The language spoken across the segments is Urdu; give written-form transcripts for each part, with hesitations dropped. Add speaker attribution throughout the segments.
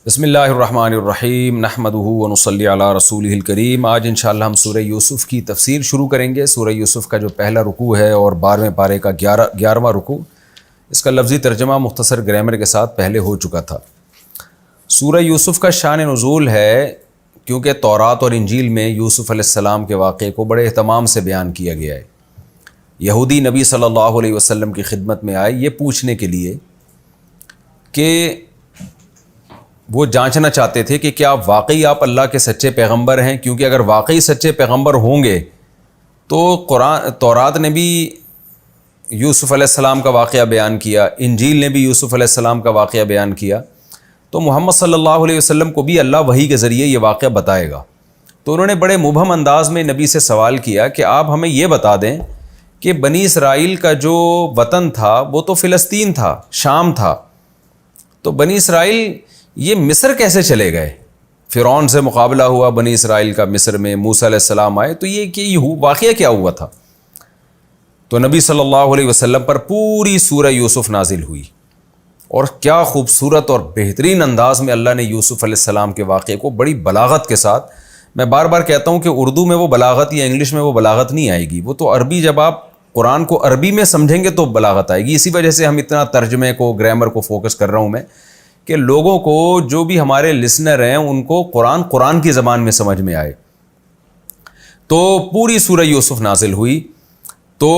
Speaker 1: بسم اللہ الرحمن الرحیم نحمدہ ونصلی علی رسولہ الکریم۔ آج انشاءاللہ ہم سورہ یوسف کی تفسیر شروع کریں گے۔ سورہ یوسف کا جو پہلا رکوع ہے اور 12ویں پارے کا 11واں رکوع، اس کا لفظی ترجمہ مختصر گرامر کے ساتھ پہلے ہو چکا تھا۔ سورہ یوسف کا شان نزول ہے کیونکہ تورات اور انجیل میں یوسف علیہ السلام کے واقعے کو بڑے اہتمام سے بیان کیا گیا ہے۔ یہودی نبی صلی اللہ علیہ وسلم کی خدمت میں آئے یہ پوچھنے کے لیے کہ وہ جانچنا چاہتے تھے کہ کیا واقعی آپ اللہ کے سچے پیغمبر ہیں، کیونکہ اگر واقعی سچے پیغمبر ہوں گے تو تورات نے بھی یوسف علیہ السلام کا واقعہ بیان کیا، انجیل نے بھی یوسف علیہ السلام کا واقعہ بیان کیا، تو محمد صلی اللہ علیہ وسلم کو بھی اللہ وحی کے ذریعے یہ واقعہ بتائے گا۔ تو انہوں نے بڑے مبہم انداز میں نبی سے سوال کیا کہ آپ ہمیں یہ بتا دیں کہ بنی اسرائیل کا جو وطن تھا وہ تو فلسطین تھا، شام تھا، تو بنی اسرائیل یہ مصر کیسے چلے گئے؟ فرعون سے مقابلہ ہوا بنی اسرائیل کا مصر میں، موسیٰ علیہ السلام آئے، تو یہ واقعہ کیا ہوا تھا؟ تو نبی صلی اللہ علیہ وسلم پر پوری سورہ یوسف نازل ہوئی، اور کیا خوبصورت اور بہترین انداز میں اللہ نے یوسف علیہ السلام کے واقعے کو بڑی بلاغت کے ساتھ، میں بار بار کہتا ہوں کہ اردو میں وہ بلاغت یا انگلش میں وہ بلاغت نہیں آئے گی، وہ تو عربی، جب آپ قرآن کو عربی میں سمجھیں گے تو بلاغت آئے گی۔ اسی وجہ سے ہم اتنا ترجمے کو، گرامر کو فوکس کر رہا ہوں میں، کہ لوگوں کو، جو بھی ہمارے لسنر ہیں، ان کو قرآن کی زبان میں سمجھ میں آئے۔ تو پوری سورہ یوسف نازل ہوئی، تو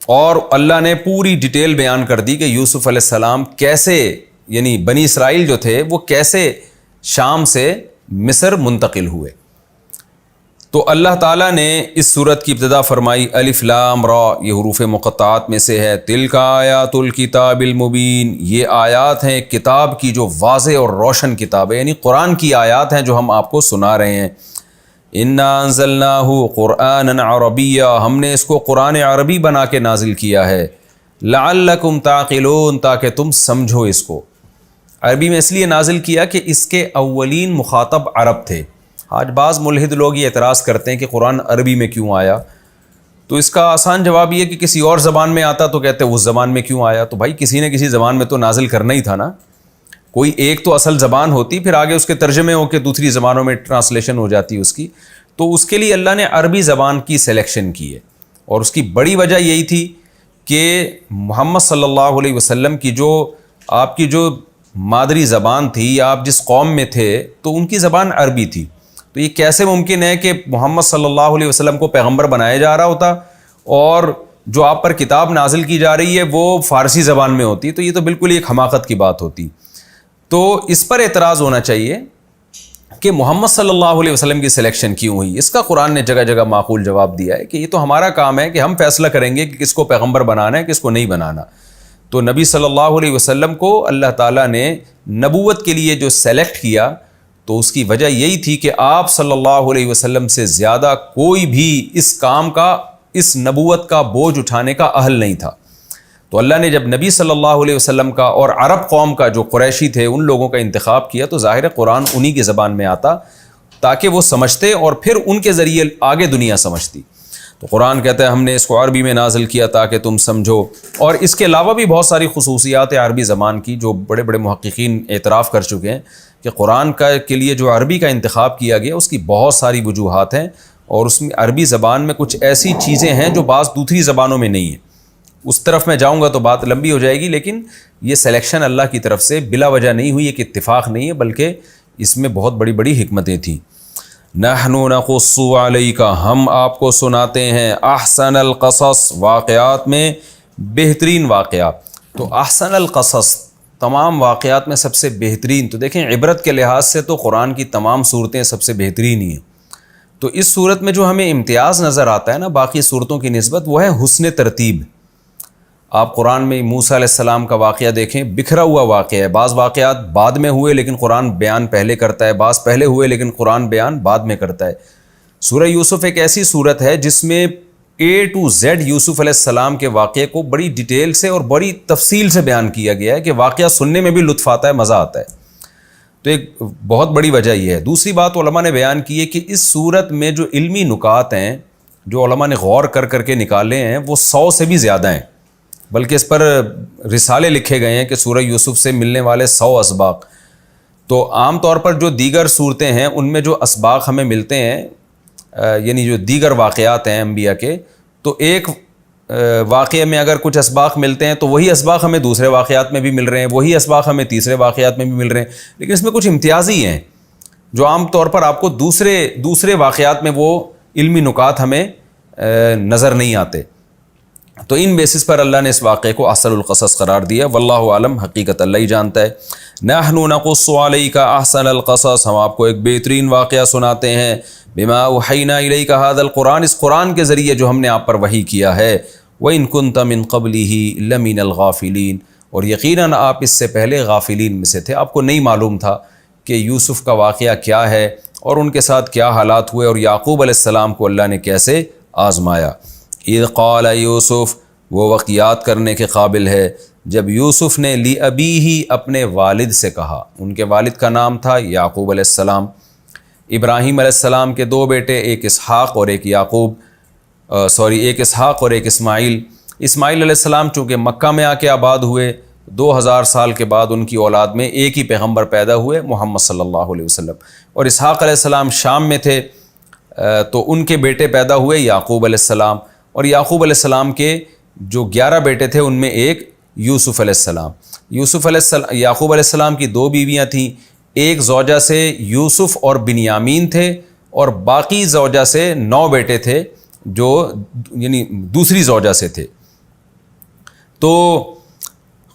Speaker 1: اور اللہ نے پوری ڈیٹیل بیان کر دی کہ یوسف علیہ السلام کیسے، یعنی بنی اسرائیل جو تھے وہ کیسے شام سے مصر منتقل ہوئے۔ تو اللہ تعالیٰ نے اس سورت کی ابتدا فرمائی الف لام را، یہ حروف مقطعات میں سے ہے، تلک آیات الکتاب المبین، یہ آیات ہیں کتاب کی جو واضح اور روشن کتاب ہے، یعنی قرآن کی آیات ہیں جو ہم آپ کو سنا رہے ہیں۔ انا انزلناہ قرآنا عربیا، ہم نے اس کو قرآن عربی بنا کے نازل کیا ہے، لعلکم تعقلون، تاکہ تم سمجھو اس کو۔ عربی میں اس لیے نازل کیا کہ اس کے اولین مخاطب عرب تھے۔ آج بعض ملحد لوگ یہ اعتراض کرتے ہیں کہ قرآن عربی میں کیوں آیا، تو اس کا آسان جواب یہ کہ کسی اور زبان میں آتا تو کہتے اس زبان میں کیوں آیا؟ تو بھائی کسی نہ کسی زبان میں تو نازل کرنا ہی تھا نا، کوئی ایک تو اصل زبان ہوتی، پھر آگے اس کے ترجمے ہو کے دوسری زبانوں میں ٹرانسلیشن ہو جاتی اس کی، تو اس کے لیے اللہ نے عربی زبان کی سلیکشن کی ہے، اور اس کی بڑی وجہ یہی تھی کہ محمد صلی اللہ علیہ وسلم کی جو آپ کی جو مادری زبان تھی، آپ جس قوم میں تھے تو ان کی زبان عربی تھی، تو یہ کیسے ممکن ہے کہ محمد صلی اللہ علیہ وسلم کو پیغمبر بنایا جا رہا ہوتا اور جو آپ پر کتاب نازل کی جا رہی ہے وہ فارسی زبان میں ہوتی؟ تو یہ تو بالکل ایک حماقت کی بات ہوتی۔ تو اس پر اعتراض ہونا چاہیے کہ محمد صلی اللہ علیہ وسلم کی سلیکشن کیوں ہوئی؟ اس کا قرآن نے جگہ جگہ معقول جواب دیا ہے کہ یہ تو ہمارا کام ہے کہ ہم فیصلہ کریں گے کہ کس کو پیغمبر بنانا ہے، کس کو نہیں بنانا۔ تو نبی صلی اللہ علیہ وسلم کو اللہ تعالیٰ نے نبوت کے لیے جو سلیکٹ کیا، تو اس کی وجہ یہی تھی کہ آپ صلی اللہ علیہ وسلم سے زیادہ کوئی بھی اس کام کا، اس نبوت کا بوجھ اٹھانے کا اہل نہیں تھا۔ تو اللہ نے جب نبی صلی اللہ علیہ وسلم کا اور عرب قوم کا، جو قریشی تھے، ان لوگوں کا انتخاب کیا، تو ظاہر قرآن انہی کی زبان میں آتا تاکہ وہ سمجھتے اور پھر ان کے ذریعے آگے دنیا سمجھتی۔ تو قرآن کہتا ہے ہم نے اس کو عربی میں نازل کیا تاکہ تم سمجھو، اور اس کے علاوہ بھی بہت ساری خصوصیات عربی زبان کی جو بڑے بڑے محققین اعتراف کر چکے ہیں کہ قرآن کے لیے جو عربی کا انتخاب کیا گیا اس کی بہت ساری وجوہات ہیں، اور اس میں عربی زبان میں کچھ ایسی چیزیں ہیں جو بعض دوسری زبانوں میں نہیں ہیں۔ اس طرف میں جاؤں گا تو بات لمبی ہو جائے گی، لیکن یہ سلیکشن اللہ کی طرف سے بلا وجہ نہیں ہوئی، ایک اتفاق نہیں ہے، بلکہ اس میں بہت بڑی بڑی حکمتیں تھیں۔ نحن نقص علیک، ہم آپ کو سناتے ہیں احسن القصص، واقعات میں بہترین واقعہ۔ تو احسن القصص، تمام واقعات میں سب سے بہترین، تو دیکھیں عبرت کے لحاظ سے تو قرآن کی تمام صورتیں سب سے بہترین ہی ہیں۔ تو اس صورت میں جو ہمیں امتیاز نظر آتا ہے نا باقی صورتوں کی نسبت، وہ ہے حسن ترتیب۔ آپ قرآن میں موسیٰ علیہ السلام کا واقعہ دیکھیں، بکھرا ہوا واقعہ ہے، بعض واقعات بعد میں ہوئے لیکن قرآن بیان پہلے کرتا ہے، بعض پہلے ہوئے لیکن قرآن بیان بعد میں کرتا ہے۔ سورہ یوسف ایک ایسی صورت ہے جس میں A to Z یوسف علیہ السلام کے واقعے کو بڑی ڈیٹیل سے اور بڑی تفصیل سے بیان کیا گیا ہے کہ واقعہ سننے میں بھی لطف آتا ہے، مزہ آتا ہے۔ تو ایک بہت بڑی وجہ یہ ہے۔ دوسری بات علماء نے بیان کی ہے کہ اس صورت میں جو علمی نکات ہیں جو علماء نے غور کر کر کے نکالے ہیں وہ 100 سے بھی زیادہ ہیں، بلکہ اس پر رسالے لکھے گئے ہیں کہ سورہ یوسف سے ملنے والے 100 اسباق۔ تو عام طور پر جو دیگر صورتیں ہیں ان میں جو اسباق ہمیں ملتے ہیں، یعنی جو دیگر واقعات ہیں انبیاء کے، تو ایک واقعے میں اگر کچھ اسباق ملتے ہیں تو وہی اسباق ہمیں دوسرے واقعات میں بھی مل رہے ہیں، وہی اسباق ہمیں تیسرے واقعات میں بھی مل رہے ہیں، لیکن اس میں کچھ امتیازی ہیں جو عام طور پر آپ کو دوسرے واقعات میں وہ علمی نکات ہمیں نظر نہیں آتے۔ تو ان بیسس پر اللہ نے اس واقعے کو احسن القصص قرار دیا۔ واللہ عالم، حقیقت اللہ ہی جانتا ہے۔ نحن نقص علیک احسن القصص، ہم آپ کو ایک بہترین واقعہ سناتے ہیں، بما اوحینا الیک ھذا القرآن، اس قرآن کے ذریعے جو ہم نے آپ پر وحی کیا ہے، وَإِن كُنْتَ مِن قَبْلِهِ لَمِنَ الْغَافِلِينَ، اور یقیناً آپ اس سے پہلے غافلین میں سے تھے، آپ کو نہیں معلوم تھا کہ یوسف کا واقعہ کیا ہے اور ان کے ساتھ کیا حالات ہوئے اور یعقوب علیہ السلام کو اللہ نے کیسے آزمایا۔ اذ قال یوسف، وہ وقت یاد کرنے کے قابل ہے جب یوسف نے لِأَبِيهِ، اپنے والد سے کہا، ان کے والد کا نام تھا یعقوب علیہ السلام۔ ابراہیم علیہ السلام کے 2 بیٹے، ایک اسحاق اور ایک ایک اسحاق اور ایک اسماعیل۔ اسماعیل علیہ السلام چونکہ مکہ میں آ کے آباد ہوئے، 2000 سال کے بعد ان کی اولاد میں ایک ہی پیغمبر پیدا ہوئے، محمد صلی اللہ علیہ وسلم، اور اسحاق علیہ السلام شام میں تھے، تو ان کے بیٹے پیدا ہوئے یعقوب علیہ السلام، اور یعقوب علیہ السلام کے جو 11 بیٹے تھے ان میں ایک یوسف علیہ السلام۔ یعقوب علیہ السلام کی 2 بیویاں تھیں، ایک زوجہ سے یوسف اور بنیامین تھے، اور باقی زوجہ سے 9 بیٹے تھے جو یعنی دوسری زوجہ سے تھے۔ تو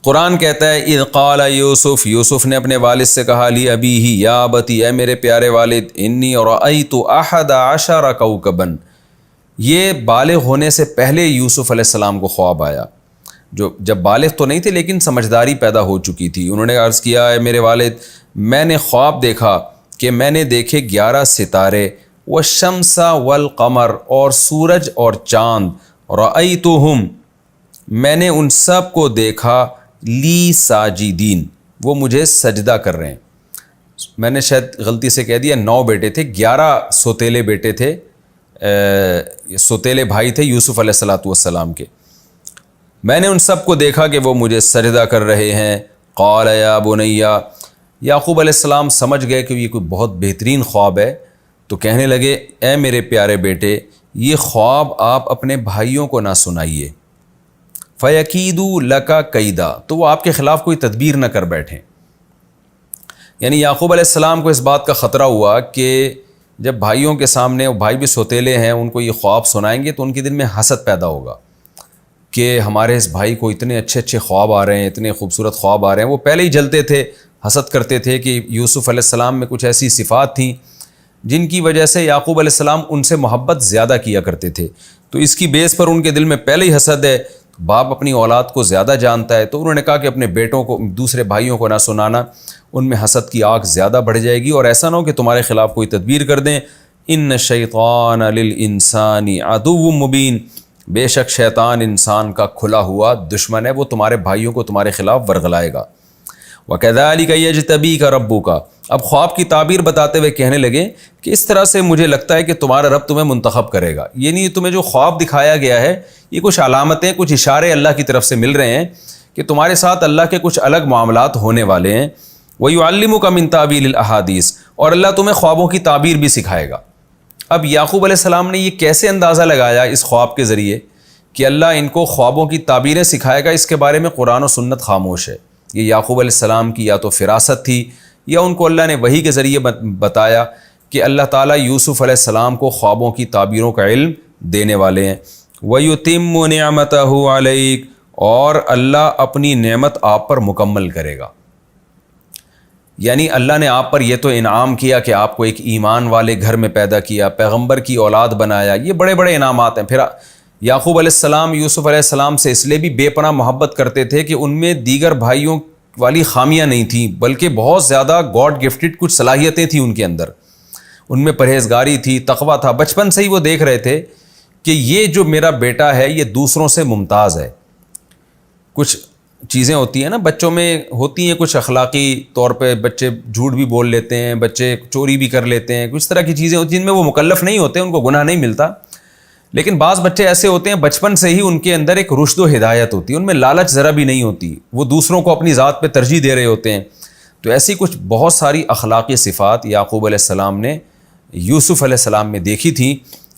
Speaker 1: قرآن کہتا ہے اذ قال یوسف، یوسف نے اپنے والد سے کہا لِأَبِيهِ، یا ابتی، اے میرے پیارے والد، انی رأیت 11 کوكبا، یہ بالغ ہونے سے پہلے یوسف علیہ السلام کو خواب آیا، جب بالغ تو نہیں تھے لیکن سمجھداری پیدا ہو چکی تھی۔ انہوں نے عرض کیا، اے میرے والد، میں نے خواب دیکھا کہ میں نے دیکھے 11 ستارے، والشمس والقمر، اور سورج اور چاند، رأیتہم، میں نے ان سب کو دیکھا، لی ساجدین، وہ مجھے سجدہ کر رہے ہیں۔ میں نے شاید غلطی سے کہہ دیا 9 بیٹے تھے، 11 سوتیلے بیٹے تھے، سوتیلے بھائی تھے یوسف علیہ السلام کے۔ میں نے ان سب کو دیکھا کہ وہ مجھے سجدہ کر رہے ہیں۔ قال یا بنیا، یعقوب علیہ السلام سمجھ گئے کہ یہ کوئی بہت بہترین خواب ہے، تو کہنے لگے، اے میرے پیارے بیٹے، یہ خواب آپ اپنے بھائیوں کو نہ سنائیے، فَيَكِيدُوا لَكَ كَيْدًا، تو وہ آپ کے خلاف کوئی تدبیر نہ کر بیٹھیں۔ یعنی یعقوب علیہ السلام کو اس بات کا خطرہ ہوا کہ جب بھائیوں کے سامنے، وہ بھائی بھی سوتیلے ہیں، ان کو یہ خواب سنائیں گے تو ان کے دل میں حسد پیدا ہوگا کہ ہمارے اس بھائی کو اتنے اچھے خواب آ رہے ہیں، اتنے خوبصورت خواب آ رہے ہیں۔ وہ پہلے ہی جلتے تھے، حسد کرتے تھے کہ یوسف علیہ السلام میں کچھ ایسی صفات تھیں جن کی وجہ سے یعقوب علیہ السلام ان سے محبت زیادہ کیا کرتے تھے، تو اس کی بیس پر ان کے دل میں پہلے ہی حسد ہے۔ باپ اپنی اولاد کو زیادہ جانتا ہے، تو انہوں نے کہا کہ اپنے بیٹوں کو، دوسرے بھائیوں کو نہ سنانا، ان میں حسد کی آگ زیادہ بڑھ جائے گی، اور ایسا نہ ہو کہ تمہارے خلاف کوئی تدبیر کر دیں۔ ان الشیطان للانسان عدو مبین، بے شک شیطان انسان کا کھلا ہوا دشمن ہے، وہ تمہارے بھائیوں کو تمہارے خلاف ورغلائے گا۔ وَكَذَلِكَ يَجْتَبِيكَ رَبُّكَ، اب خواب کی تعبیر بتاتے ہوئے کہنے لگے کہ اس طرح سے مجھے لگتا ہے کہ تمہارا رب تمہیں منتخب کرے گا، یعنی تمہیں جو خواب دکھایا گیا ہے یہ کچھ علامتیں، کچھ اشارے اللہ کی طرف سے مل رہے ہیں کہ تمہارے ساتھ اللہ کے کچھ الگ معاملات ہونے والے ہیں۔ وَيُعَلِّمُكَ مِن تَأْوِيلِ الْأَحَادِيثِ، اور اللہ تمہیں خوابوں کی تعبیر بھی سکھائے گا۔ اب یعقوب علیہ السلام نے یہ کیسے اندازہ لگایا اس خواب کے ذریعے کہ اللہ ان کو خوابوں کی تعبیریں سکھائے گا؟ اس کے بارے میں قرآن و سنت خاموش ہے۔ یہ یعقوب علیہ السلام کی یا تو فراست تھی، یا ان کو اللہ نے وحی کے ذریعے بتایا کہ اللہ تعالیٰ یوسف علیہ السلام کو خوابوں کی تعبیروں کا علم دینے والے ہیں۔ وَيُتِمُّ نِعْمَتَهُ عَلَيْكَ، اور اللہ اپنی نعمت آپ پر مکمل کرے گا، یعنی اللہ نے آپ پر یہ تو انعام کیا کہ آپ کو ایک ایمان والے گھر میں پیدا کیا، پیغمبر کی اولاد بنایا، یہ بڑے بڑے انعامات ہیں۔ پھر یعقوب علیہ السلام یوسف علیہ السلام سے اس لیے بھی بے پناہ محبت کرتے تھے کہ ان میں دیگر بھائیوں والی خامیاں نہیں تھیں، بلکہ بہت زیادہ گاڈ گفٹڈ کچھ صلاحیتیں تھیں ان کے اندر، ان میں پرہیزگاری تھی، تقویٰ تھا۔ بچپن سے ہی وہ دیکھ رہے تھے کہ یہ جو میرا بیٹا ہے یہ دوسروں سے ممتاز ہے۔ کچھ چیزیں ہوتی ہیں نا بچوں میں، ہوتی ہیں کچھ اخلاقی طور پہ، بچے جھوٹ بھی بول لیتے ہیں، بچے چوری بھی کر لیتے ہیں، کچھ طرح کی چیزیں ہوتی ہیں جن میں وہ مکلف نہیں ہوتے، ان کو گناہ نہیں ملتا، لیکن بعض بچے ایسے ہوتے ہیں بچپن سے ہی ان کے اندر ایک رشد و ہدایت ہوتی ہے، ان میں لالچ ذرا بھی نہیں ہوتی، وہ دوسروں کو اپنی ذات پہ ترجیح دے رہے ہوتے ہیں. تو ایسی کچھ بہت ساری اخلاقی صفات یعقوب علیہ السلام نے یوسف علیہ السلام میں دیکھی تھیں،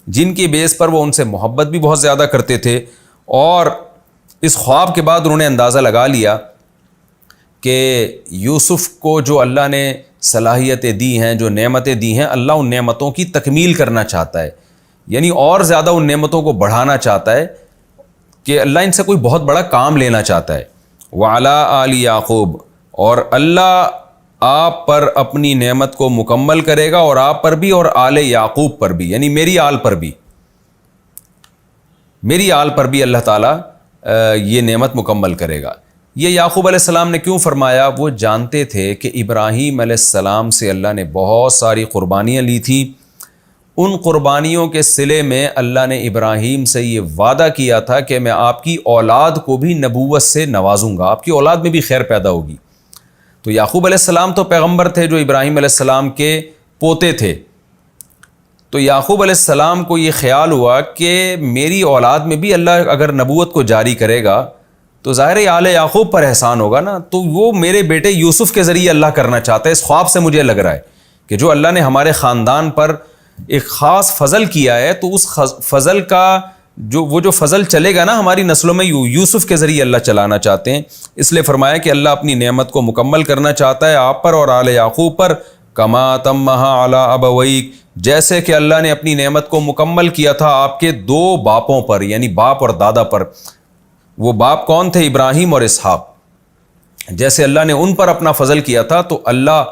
Speaker 1: جن کی بیس پر وہ ان سے محبت بھی بہت زیادہ کرتے تھے. اور اس خواب کے بعد انہوں نے اندازہ لگا لیا کہ یوسف کو جو اللہ نے صلاحیتیں دی ہیں، جو نعمتیں دی ہیں، اللہ ان نعمتوں کی تکمیل کرنا چاہتا ہے، یعنی اور زیادہ ان نعمتوں کو بڑھانا چاہتا ہے، کہ اللہ ان سے کوئی بہت بڑا کام لینا چاہتا ہے. وعلی آل یعقوب، اور اللہ آپ پر اپنی نعمت کو مکمل کرے گا، اور آپ پر بھی اور آل یعقوب پر بھی، یعنی میری آل پر بھی، میری آل پر بھی اللہ تعالیٰ یہ نعمت مکمل کرے گا. یہ یعقوب علیہ السلام نے کیوں فرمایا؟ وہ جانتے تھے کہ ابراہیم علیہ السلام سے اللہ نے بہت ساری قربانیاں لی تھیں. ان قربانیوں کے صلے میں اللہ نے ابراہیم سے یہ وعدہ کیا تھا کہ میں آپ کی اولاد کو بھی نبوت سے نوازوں گا، آپ کی اولاد میں بھی خیر پیدا ہوگی. تو یعقوب علیہ السلام تو پیغمبر تھے جو ابراہیم علیہ السلام کے پوتے تھے. تو یعقوب علیہ السلام کو یہ خیال ہوا کہ میری اولاد میں بھی اللہ اگر نبوت کو جاری کرے گا تو ظاہر آل یعقوب پر احسان ہوگا نا، تو وہ میرے بیٹے یوسف کے ذریعے اللہ کرنا چاہتا ہے. اس خواب سے مجھے لگ رہا ہے کہ جو اللہ نے ہمارے خاندان پر ایک خاص فضل کیا ہے، تو اس فضل کا جو فضل چلے گا نا ہماری نسلوں میں، یوسف کے ذریعے اللہ چلانا چاہتے ہیں. اس لیے فرمایا کہ اللہ اپنی نعمت کو مکمل کرنا چاہتا ہے آپ پر اور آل یعقوب پر، کما تمہا علی ابویک، جیسے کہ اللہ نے اپنی نعمت کو مکمل کیا تھا آپ کے دو باپوں پر، یعنی باپ اور دادا پر. وہ باپ کون تھے؟ ابراہیم اور اسحاق. جیسے اللہ نے ان پر اپنا فضل کیا تھا، تو اللہ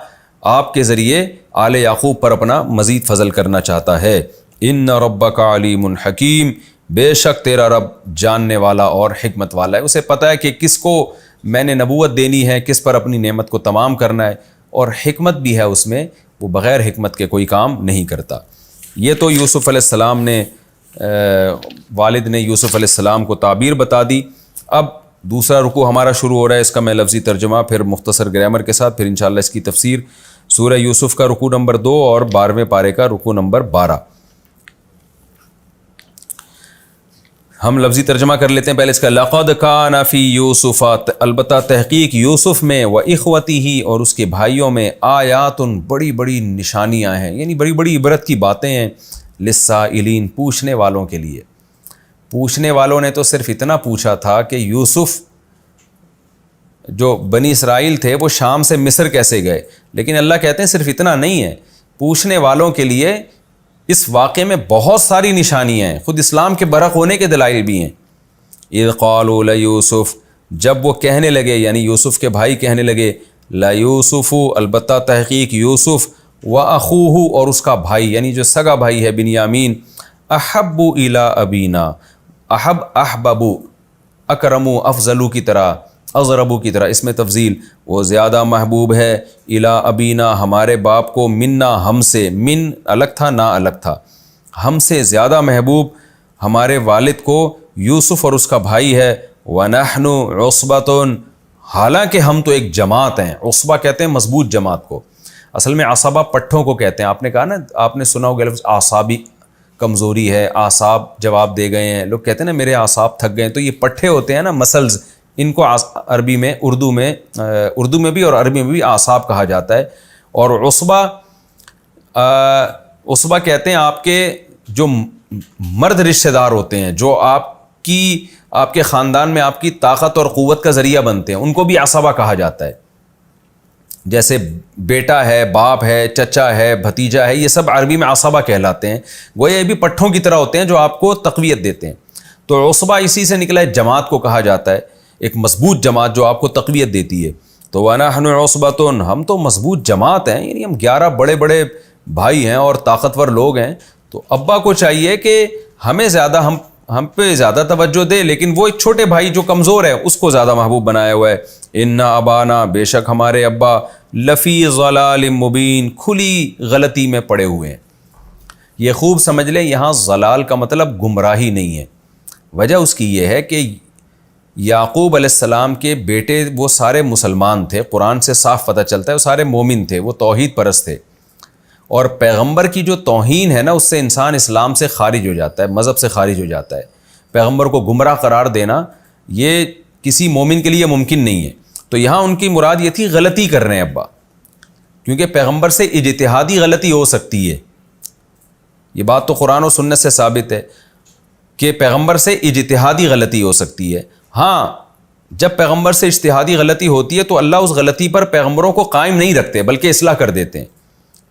Speaker 1: آپ کے ذریعے آل یعقوب پر اپنا مزید فضل کرنا چاہتا ہے. ان ربک علیم حکیم، بے شک تیرا رب جاننے والا اور حکمت والا ہے. اسے پتہ ہے کہ کس کو میں نے نبوت دینی ہے، کس پر اپنی نعمت کو تمام کرنا ہے، اور حکمت بھی ہے اس میں، وہ بغیر حکمت کے کوئی کام نہیں کرتا. یہ تو یوسف علیہ السلام نے والد نے یوسف علیہ السلام کو تعبیر بتا دی. اب دوسرا رکوع ہمارا شروع ہو رہا ہے، اس کا میں لفظی ترجمہ پھر مختصر گرامر کے ساتھ، پھر انشاءاللہ اس کی تفسیر. سورہ یوسف کا رکوع نمبر 2 اور 12ویں پارے کا رکوع نمبر 12. ہم لفظی ترجمہ کر لیتے ہیں پہلے اس کا. لقد کان فی یوسف، البتہ تحقیق یوسف میں، و اخوتہ، اور اس کے بھائیوں میں، آیات، بڑی بڑی نشانیاں ہیں، یعنی بڑی بڑی عبرت کی باتیں ہیں، للسائلین، پوچھنے والوں کے لیے. پوچھنے والوں نے تو صرف اتنا پوچھا تھا کہ یوسف جو بنی اسرائیل تھے وہ شام سے مصر کیسے گئے، لیکن اللہ کہتے ہیں صرف اتنا نہیں ہے، پوچھنے والوں کے لیے اس واقعے میں بہت ساری نشانیاں ہیں، خود اسلام کے برحق ہونے کے دلائل بھی ہیں. اذ قالوا لیوسف، جب وہ کہنے لگے، یعنی یوسف کے بھائی کہنے لگے، لیوسف، البتہ تحقیق یوسف، واخوہ، اور اس کا بھائی یعنی جو سگا بھائی ہے بنیامین، احب الی ابینا، احب، احبب، اکرمو، افضلو کی طرح، اضربو کی طرح، اس میں تفضیل، وہ زیادہ محبوب ہے، الی ابینا، ہمارے باپ کو، منا، ہم سے، من الگ تھا، نہ الگ تھا، ہم سے زیادہ محبوب ہمارے والد کو یوسف اور اس کا بھائی ہے. ونحن عصبۃ، حالانکہ ہم تو ایک جماعت ہیں. عصبہ کہتے ہیں مضبوط جماعت کو، اصل میں عصبہ پٹھوں کو کہتے ہیں. آپ نے کہا نا، آپ نے سنا ہوگا لفظ اعصابی کمزوری ہے، اعصاب جواب دے گئے ہیں، لوگ کہتے ہیں نا میرے اعصاب تھک گئے ہیں، تو یہ پٹھے ہوتے ہیں نا، مسلز، ان کو عربی میں، اردو میں بھی اور عربی میں بھی اعصاب کہا جاتا ہے. اور عصبہ کہتے ہیں آپ کے جو مرد رشتہ دار ہوتے ہیں، جو آپ کے خاندان میں آپ کی طاقت اور قوت کا ذریعہ بنتے ہیں، ان کو بھی عصبہ کہا جاتا ہے. جیسے بیٹا ہے، باپ ہے، چچا ہے، بھتیجا ہے، یہ سب عربی میں عصبہ کہلاتے ہیں. وہ یہ بھی پٹھوں کی طرح ہوتے ہیں جو آپ کو تقویت دیتے ہیں. تو عصبہ اسی سے نکلا ہے، جماعت کو کہا جاتا ہے، ایک مضبوط جماعت جو آپ کو تقویت دیتی ہے. تو وَنَحْنُ عُصْبَةٌ، ہم تو مضبوط جماعت ہیں، یعنی ہم 11 بڑے بڑے بھائی ہیں اور طاقتور لوگ ہیں. تو ابا کو چاہیے کہ ہمیں زیادہ، ہم پہ زیادہ توجہ دے، لیکن وہ ایک چھوٹے بھائی جو کمزور ہے اس کو زیادہ محبوب بنایا ہوا ہے. اِنَّ ابانا، بے شک ہمارے ابا، لفی ضلال مبین، کھلی غلطی میں پڑے ہوئے ہیں. یہ خوب سمجھ لیں، یہاں ضلال کا مطلب گمراہی نہیں ہے. وجہ اس کی یہ ہے کہ یعقوب علیہ السلام کے بیٹے وہ سارے مسلمان تھے، قرآن سے صاف پتہ چلتا ہے، وہ سارے مومن تھے، وہ توحید پرست تھے. اور پیغمبر کی جو توہین ہے نا، اس سے انسان اسلام سے خارج ہو جاتا ہے، مذہب سے خارج ہو جاتا ہے۔ پیغمبر کو گمراہ قرار دینا یہ کسی مومن کے لیے ممکن نہیں ہے۔ تو یہاں ان کی مراد یہ تھی غلطی کر رہے ہیں ابا، کیونکہ پیغمبر سے اجتہادی غلطی ہو سکتی ہے۔ یہ بات تو قرآن و سنت سے ثابت ہے کہ پیغمبر سے اجتہادی غلطی ہو سکتی ہے۔ ہاں، جب پیغمبر سے اجتہادی غلطی ہوتی ہے تو اللہ اس غلطی پر پیغمبروں کو قائم نہیں رکھتے بلکہ اصلاح کر دیتے ہیں۔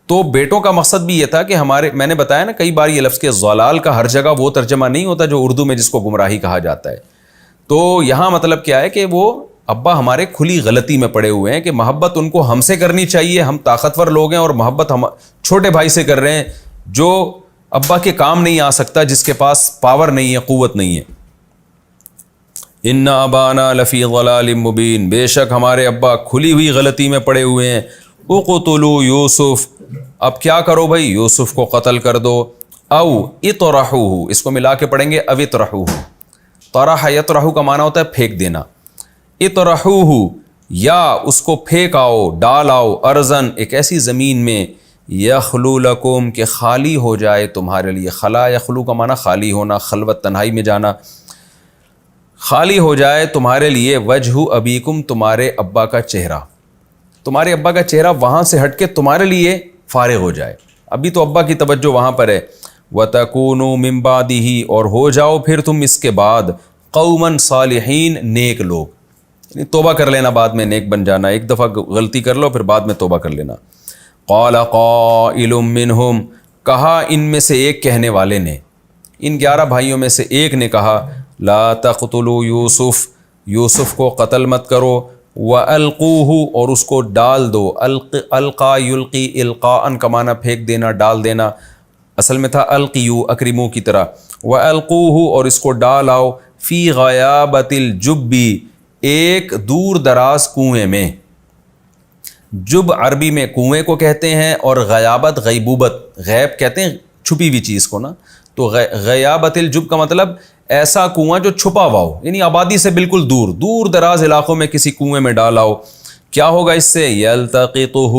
Speaker 1: تو بیٹوں کا مقصد بھی یہ تھا کہ میں نے بتایا نا کئی بار یہ لفظ کے ضلال کا ہر جگہ وہ ترجمہ نہیں ہوتا جو اردو میں جس کو گمراہی کہا جاتا ہے۔ تو یہاں مطلب کیا ہے کہ وہ ابا ہمارے کھلی غلطی میں پڑے ہوئے ہیں کہ محبت ان کو ہم سے کرنی چاہیے، ہم طاقتور لوگ ہیں، اور محبت ہم چھوٹے بھائی سے کر رہے ہیں جو ابا کے کام نہیں آ سکتا، جس کے پاس پاور نہیں ہے، قوت نہیں ہے۔ ان ابانا لفی ضلال مبین، بے شک ہمارے ابا کھلی ہوئی غلطی میں پڑے ہوئے ہیں۔ اقتلوا یوسف، اب کیا کرو بھائی، یوسف کو قتل کر دو، او اطرحوہ، اس کو ملا کے پڑھیں گے او اطرحوہ، طرح یطرح کا معنی ہوتا ہے پھینک دینا، اطرحوہ یا اس کو پھینک آؤ، ڈال آؤ، ارضن ایک ایسی زمین میں، یخلو لکم کہ خالی ہو جائے تمہارے لیے، خلا یخلو کا معنی خالی ہونا، خلوت تنہائی میں جانا، خالی ہو جائے تمہارے لیے، وجہ ابیکم تمہارے ابا کا چہرہ، تمہارے ابا کا چہرہ وہاں سے ہٹ کے تمہارے لیے فارغ ہو جائے۔ ابھی تو ابا کی توجہ وہاں پر ہے۔ وَتَكُونُوا مِن بَعْدِهِ، اور ہو جاؤ پھر تم اس کے بعد، قوماً صالحین، نیک لوگ، یعنی توبہ کر لینا، بعد میں نیک بن جانا، ایک دفعہ غلطی کر لو پھر بعد میں توبہ کر لینا۔ قَالَ قَائِلٌ مِّنْهُمْ، کہا ان میں سے ایک کہنے والے نے، ان 11 بھائیوں میں سے ایک نے کہا، لَا تَقْتُلُوا یوسف، یوسف کو قتل مت کرو، وَأَلْقُوهُ، اور اس کو ڈال دو، القا یلقی القاءً کا معنی پھینک دینا، ڈال دینا، اصل میں تھا القیو، اکرمو کی طرح، وَأَلْقُوهُ، اور اس کو ڈال آؤ، فی غیابۃ الجب، ایک دور دراز کنویں میں۔ جب عربی میں کنویں کو کہتے ہیں، اور غیابت غیبوبت، غیب کہتے ہیں چھپی ہوئی چیز کو نا، تو غیابت الجب کا مطلب ایسا کنواں جو چھپا ہوا ہو، یعنی آبادی سے بالکل دور، دور دراز علاقوں میں کسی کنویں میں ڈالاؤ۔ کیا ہوگا اس سے؟ یلتقطہ،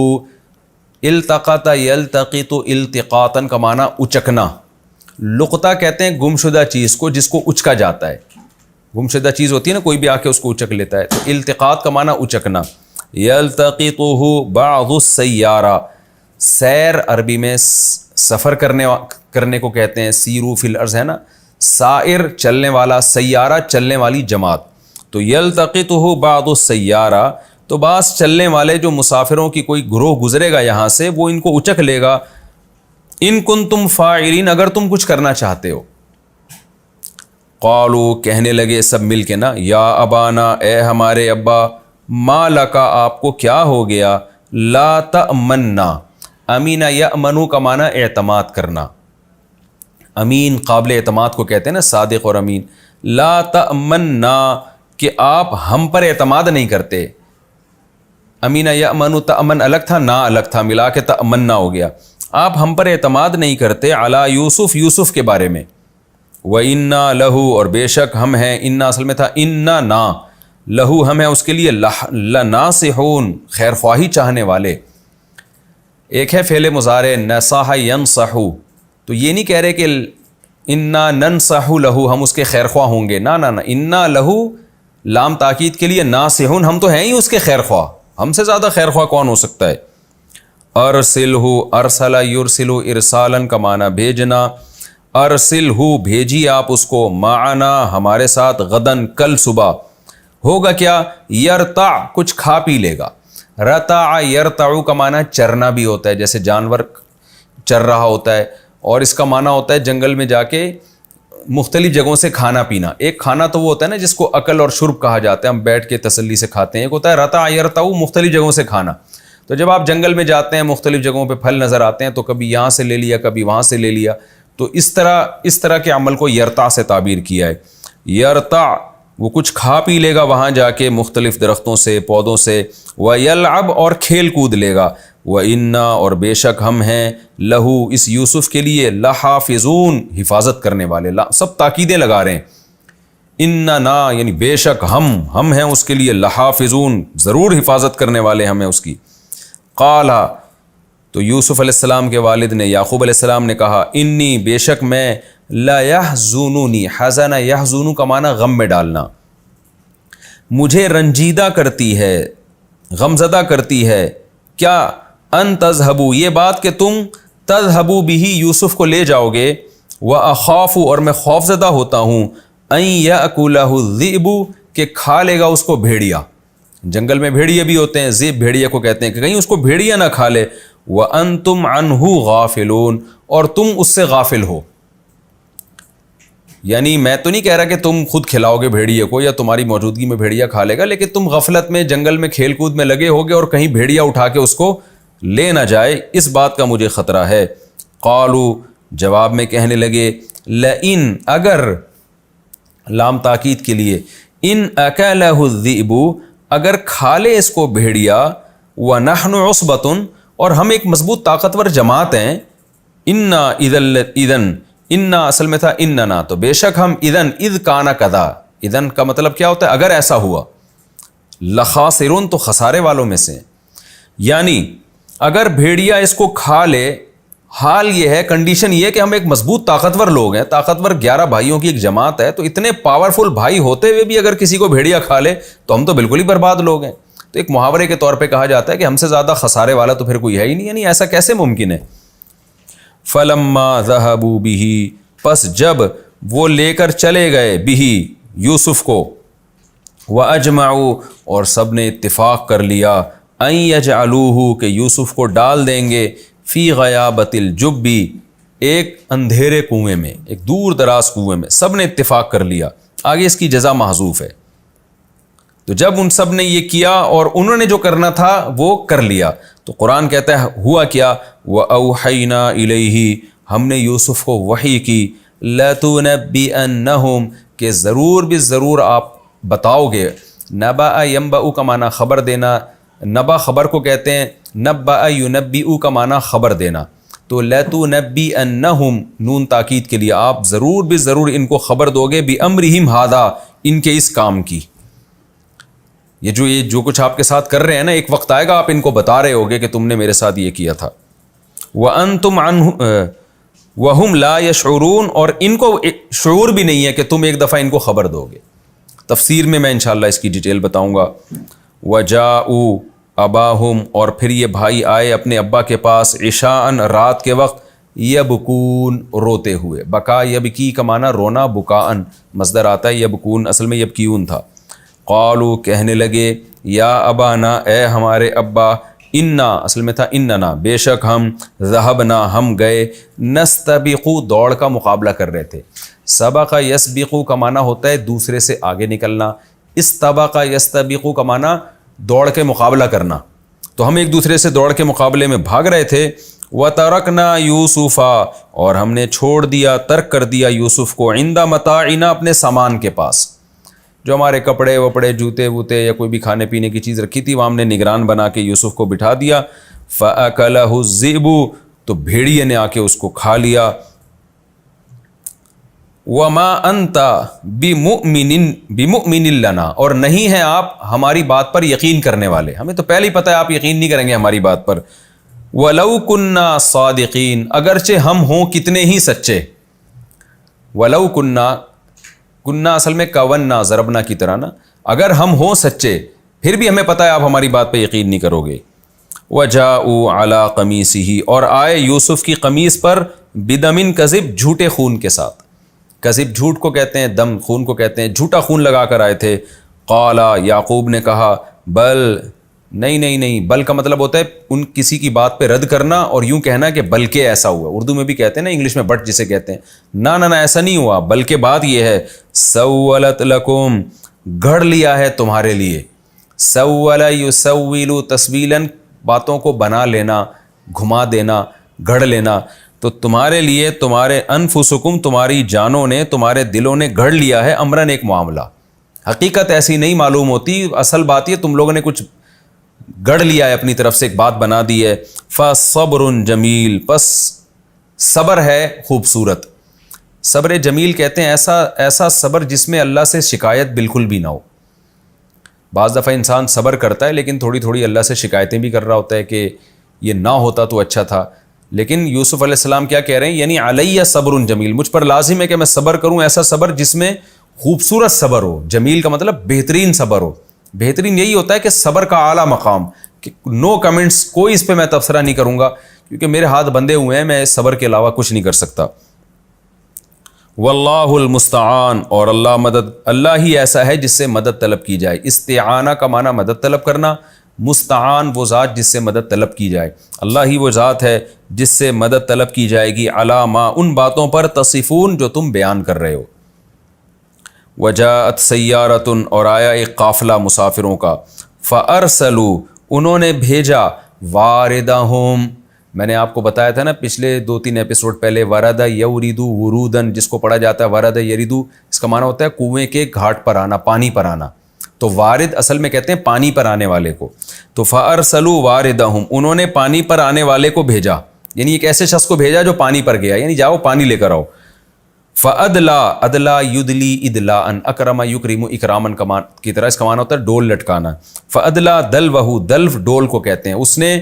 Speaker 1: التقط یلتقط التقاطاً کا معنی اچکنا، لقطہ کہتے ہیں گمشدہ چیز کو جس کو اچکا جاتا ہے، گمشدہ چیز ہوتی ہے نا، کوئی بھی آ کے اس کو اچک لیتا ہے، تو التقاط کا معنی اچکنا۔ یلتقطہ بعض السیارہ، سیر عربی میں سفر کرنے کو کہتے ہیں، سیرو فی الارض ہے نا، سائر چلنے والا، سیارہ چلنے والی جماعت، تو یلتقطہ بعض السیارہ، تو بعض چلنے والے جو مسافروں کی کوئی گروہ گزرے گا یہاں سے، وہ ان کو اچک لے گا، ان کنتم فاعلین، اگر تم کچھ کرنا چاہتے ہو۔ قالوا، کہنے لگے سب مل کے نا، یا ابانا، اے ہمارے ابا، ما لکا، آپ کو کیا ہو گیا، لا تأمنا، امین یأمنو کا معنی اعتماد کرنا، امین قابل اعتماد کو کہتے ہیں نا، صادق اور امین، لا تأمنا کہ آپ ہم پر اعتماد نہیں کرتے، امین یأمنو، تأمن الگ تھا، نا الگ تھا، ملا کے تأمنا ہو گیا، آپ ہم پر اعتماد نہیں کرتے، علی یوسف، یوسف کے بارے میں، وَإِنَّا لَهُ، اور بے شک ہم ہیں، اِنَّا اصل میں تھا اِنَّا نا، لہو ہم ہیں اس کے لیے، لَنَاصِحُونَ، خیر خواہی چاہنے والے۔ ایک ہے فعل مضارع نصح ینصح، تو یہ نہیں کہہ رہے کہ انا ننصح لہو، ہم اس کے خیر خواہ ہوں گے، نہ نہ نہ، انا لہو لام تاکید کے لیے، ناصحون، ہم تو ہیں ہی اس کے خیر خواہ، ہم سے زیادہ خیر خواہ کون ہو سکتا ہے۔ ارسلہ، ارسل یرسل ارسالاً کا معنی بھیجنا، ارسلہ بھیجی آپ اس کو، معنا ہمارے ساتھ، غدن کل صبح، ہوگا کیا، یرتع کچھ کھا پی لے گا، رتع یرتع کا معنی چرنا بھی ہوتا ہے، جیسے جانور چر رہا ہوتا ہے، اور اس کا معنی ہوتا ہے جنگل میں جا کے مختلف جگہوں سے کھانا پینا۔ ایک کھانا تو وہ ہوتا ہے نا جس کو اکل اور شرب کہا جاتا ہے، ہم بیٹھ کے تسلی سے کھاتے ہیں، ایک ہوتا ہے رتع یرتع، مختلف جگہوں سے کھانا۔ تو جب آپ جنگل میں جاتے ہیں، مختلف جگہوں پہ پھل نظر آتے ہیں، تو کبھی یہاں سے لے لیا، کبھی وہاں سے لے لیا، تو اس طرح کے عمل کو یرتع سے تعبیر کیا ہے۔ یرتع وہ کچھ کھا پی لے گا وہاں جا کے، مختلف درختوں سے، پودوں سے، وَيَلْعَبْ اور کھیل کود لے گا، وَإِنَّا اور بے شک ہم ہیں، لہو اس یوسف کے لیے، لحافظون حفاظت کرنے والے، سب تاکیدیں لگا رہے ہیں، اننا یعنی بے شک ہم ہیں اس کے لیے، لحافظون ضرور حفاظت کرنے والے ہم ہیں اس کی۔ قالا تو یوسف علیہ السلام کے والد نے یعقوب علیہ السلام نے کہا انی بے شک میں لا یحزننی، حزن یحزن کا معنی غم میں ڈالنا، مجھے رنجیدہ کرتی ہے، غمزدہ کرتی ہے، کیا ان تذہبوا، یہ بات کہ تم تذہبوا بہ یوسف کو لے جاؤ گے، واخاف اور میں خوف زدہ ہوتا ہوں، ان یاکلہ الذئب کہ کھا لے گا اس کو بھیڑیا، جنگل میں بھیڑیے بھی ہوتے ہیں، ذئب بھیڑیے کو کہتے ہیں، کہ کہیں اس کو بھیڑیا نہ کھا لے، وانتم عنہ غافلون اور تم اس سے غافل ہو، یعنی میں تو نہیں کہہ رہا کہ تم خود کھلاؤ گے بھیڑیے کو یا تمہاری موجودگی میں بھیڑیا کھا لے گا، لیکن تم غفلت میں جنگل میں کھیل کود میں لگے ہوگے اور کہیں بھیڑیا اٹھا کے اس کو لے نہ جائے، اس بات کا مجھے خطرہ ہے۔ قالوا جواب میں کہنے لگے لئن، اگر، لام تاکید کے لیے، ان اکلہ الذئب اگر کھا لے اس کو بھیڑیا، ونحن عصبۃ اور ہم ایک مضبوط طاقتور جماعت ہیں، انا اذن انا اصل میں تھا اننا، تو بے شک ہم اذن، اذ کانا کذا، اذن کا مطلب کیا ہوتا ہے اگر ایسا ہوا، لخاسرون تو خسارے والوں میں سے، یعنی اگر بھیڑیا اس کو کھا لے، حال یہ ہے، کنڈیشن یہ کہ ہم ایک مضبوط طاقتور لوگ ہیں، طاقتور 11 بھائیوں کی ایک جماعت ہے، تو اتنے پاورفل بھائی ہوتے ہوئے بھی اگر کسی کو بھیڑیا کھا لے تو ہم تو بالکل ہی برباد لوگ ہیں۔ تو ایک محاورے کے طور پہ کہا جاتا ہے کہ ہم سے زیادہ خسارے والا تو پھر کوئی ہے ہی نہیں، یعنی ایسا کیسے ممکن ہے۔ فلما ذهبوا به پس جب وہ لے کر چلے گئے به یوسف کو، واجمعوا اور سب نے اتفاق کر لیا، ان یجعلوہ کہ یوسف کو ڈال دیں گے، فی غیابۃ الجب ایک اندھیرے کنویں میں، ایک دور دراز کنویں میں، سب نے اتفاق کر لیا، آگے اس کی جزا محذوف ہے۔ تو جب ان سب نے یہ کیا اور انہوں نے جو کرنا تھا وہ کر لیا، تو قرآن کہتا ہے ہوا کیا، وَأَوْحَيْنَا إِلَيْهِ ہم نے یوسف کو وحی کی، لَتُنَبِّئَنَّهُمْ کہ ضرور بھی ضرور آپ بتاؤ گے، نبأ ينبأ کا معنی خبر دینا، نبا خبر کو کہتے ہیں، نبأ ينبئ کا معنی خبر دینا، تو لَتُنَبِّئَنَّهُمْ نون تاکید کے لیے آپ ضرور بھی ضرور ان کو خبر دو گے، بِأَمْرِهِمْ هَذَا ان کے اس کام کی، یہ جو کچھ آپ کے ساتھ کر رہے ہیں نا، ایک وقت آئے گا آپ ان کو بتا رہے ہوگے کہ تم نے میرے ساتھ یہ کیا تھا۔ وَأَنْتُمْ عَنْهُ وَهُمْ لَا يَشْعُرُونَ اور ان کو شعور بھی نہیں ہے کہ تم ایک دفعہ ان کو خبر دو گے۔ تفسیر میں انشاءاللہ اس کی ڈیٹیل بتاؤں گا۔ وَجَاءُوا أَبَاهُمْ اور پھر یہ بھائی آئے اپنے ابا کے پاس، عشاءً رات کے وقت، یبکون روتے ہوئے، بکا یبکی کا معنی رونا، بکاءً مصدر آتا ہے، یبکون اصل میں یبکیون تھا۔ قالوا کہنے لگے یا ابانا اے ہمارے ابا، انا اصل میں تھا اننا بے شک ہم، ذهبنا ہم گئے، نستبق دوڑ کا مقابلہ کر رہے تھے، سبق یسبق کا معنی ہوتا ہے دوسرے سے آگے نکلنا، استبق یستبق کا معنی دوڑ کے مقابلہ کرنا، تو ہم ایک دوسرے سے دوڑ کے مقابلے میں بھاگ رہے تھے۔ وَتَرَكْنَا يُوسُفَ اور ہم نے چھوڑ دیا، ترک کر دیا یوسف کو، عند متاعنا اپنے سامان کے پاس، جو ہمارے کپڑے وپڑے جوتے ووتے یا کوئی بھی کھانے پینے کی چیز رکھی تھی وہاں ہم نے نگران بنا کے یوسف کو بٹھا دیا۔ فَأَكَلَهُ الذِّئْبُ تو بھیڑیے نے آ کے اس کو کھا لیا۔ وَمَا أَنْتَ بِمُؤْمِنٍ لَنَا اور نہیں ہیں آپ ہماری بات پر یقین کرنے والے، ہمیں تو پہلے ہی پتہ ہے آپ یقین نہیں کریں گے ہماری بات پر۔ وَلَوْ كُنَّا صَادِقِينَ اگرچہ ہم ہوں کتنے ہی سچے، وَلَوْ كُنَّا کنہ اصل میں کوننا ضربنا کی طرح نا، اگر ہم ہوں سچے پھر بھی ہمیں پتہ ہے آپ ہماری بات پہ یقین نہیں کرو گے۔ وَجَاءُوا عَلَىٰ قَمِيصِهِ اور آئے یوسف کی قمیص پر، بِدَمٍ کذب جھوٹے خون کے ساتھ، کذب جھوٹ کو کہتے ہیں، دم خون کو کہتے ہیں، جھوٹا خون لگا کر آئے تھے۔ قال یعقوب نے کہا بل نہیں، بل کا مطلب ہوتا ہے ان کسی کی بات پہ رد کرنا اور یوں کہنا کہ بلکہ ایسا ہوا، اردو میں بھی کہتے ہیں نا، انگلش میں بٹ جسے کہتے ہیں، نہ ایسا نہیں ہوا، بلکہ بات یہ ہے، سولت لکم گھڑ لیا ہے تمہارے لیے، سول یسول تسویلا باتوں کو بنا لینا، گھما دینا، گھڑ لینا، تو تمہارے لیے تمہارے انفسکم تمہاری جانوں نے، تمہارے دلوں نے گھڑ لیا ہے، امرن ایک معاملہ، حقیقت ایسی نہیں معلوم ہوتی، اصل بات یہ تم لوگوں نے کچھ گڑھ لیا ہے اپنی طرف سے، ایک بات بنا دی ہے۔ فَصَبْرٌ جمیل پس صبر ہے خوبصورت، صبر جمیل کہتے ہیں ایسا صبر جس میں اللہ سے شکایت بالکل بھی نہ ہو۔ بعض دفعہ انسان صبر کرتا ہے لیکن تھوڑی تھوڑی اللہ سے شکایتیں بھی کر رہا ہوتا ہے کہ یہ نہ ہوتا تو اچھا تھا. لیکن یوسف علیہ السلام کیا کہہ رہے ہیں, یعنی علیہ صبر جمیل, مجھ پر لازم ہے کہ میں صبر کروں, ایسا صبر جس میں خوبصورت صبر ہو. جمیل کا مطلب بہترین صبر ہو. بہترین یہی ہوتا ہے کہ صبر کا اعلیٰ مقام, کہ نو کمنٹس, کوئی اس پہ میں تبصرہ نہیں کروں گا کیونکہ میرے ہاتھ بندھے ہوئے ہیں, میں اس صبر کے علاوہ کچھ نہیں کر سکتا. واللہ المستعان, اور اللہ ہی ایسا ہے جس سے مدد طلب کی جائے. استعانہ کا معنی مدد طلب کرنا, مستعان وہ ذات جس سے مدد طلب کی جائے. اللہ ہی وہ ذات ہے جس سے مدد طلب کی جائے گی. علی ما, ان باتوں پر, تصفون جو تم بیان کر رہے ہو. وجاءت سیارۃ, اور آیا ایک قافلہ مسافروں کا. فارسلوا, انہوں نے بھیجا. واردہم, میں نے آپ کو بتایا تھا نا پچھلے 2-3 ایپیسوڈ پہلے, ورد یوریدو ورودن, جس کو پڑھا جاتا ہے ورد یریدو, اس کا معنی ہوتا ہے کنویں کے گھاٹ پر آنا, پانی پر آنا. تو وارد اصل میں کہتے ہیں پانی پر آنے والے کو. تو فارسلوا واردہم, انہوں نے پانی پر آنے والے کو بھیجا, یعنی ایک ایسے شخص کو بھیجا جو پانی پر گیا, یعنی جاؤ پانی لے کر آؤ. فادلا, ادلا یدلی ادلاء, اکرم یکرم اکراما کی طرح اس کا معنی ہوتا ہے ڈول لٹکانا. فادلا دلوہ, دلو ڈول کو کہتے ہیں, اس نے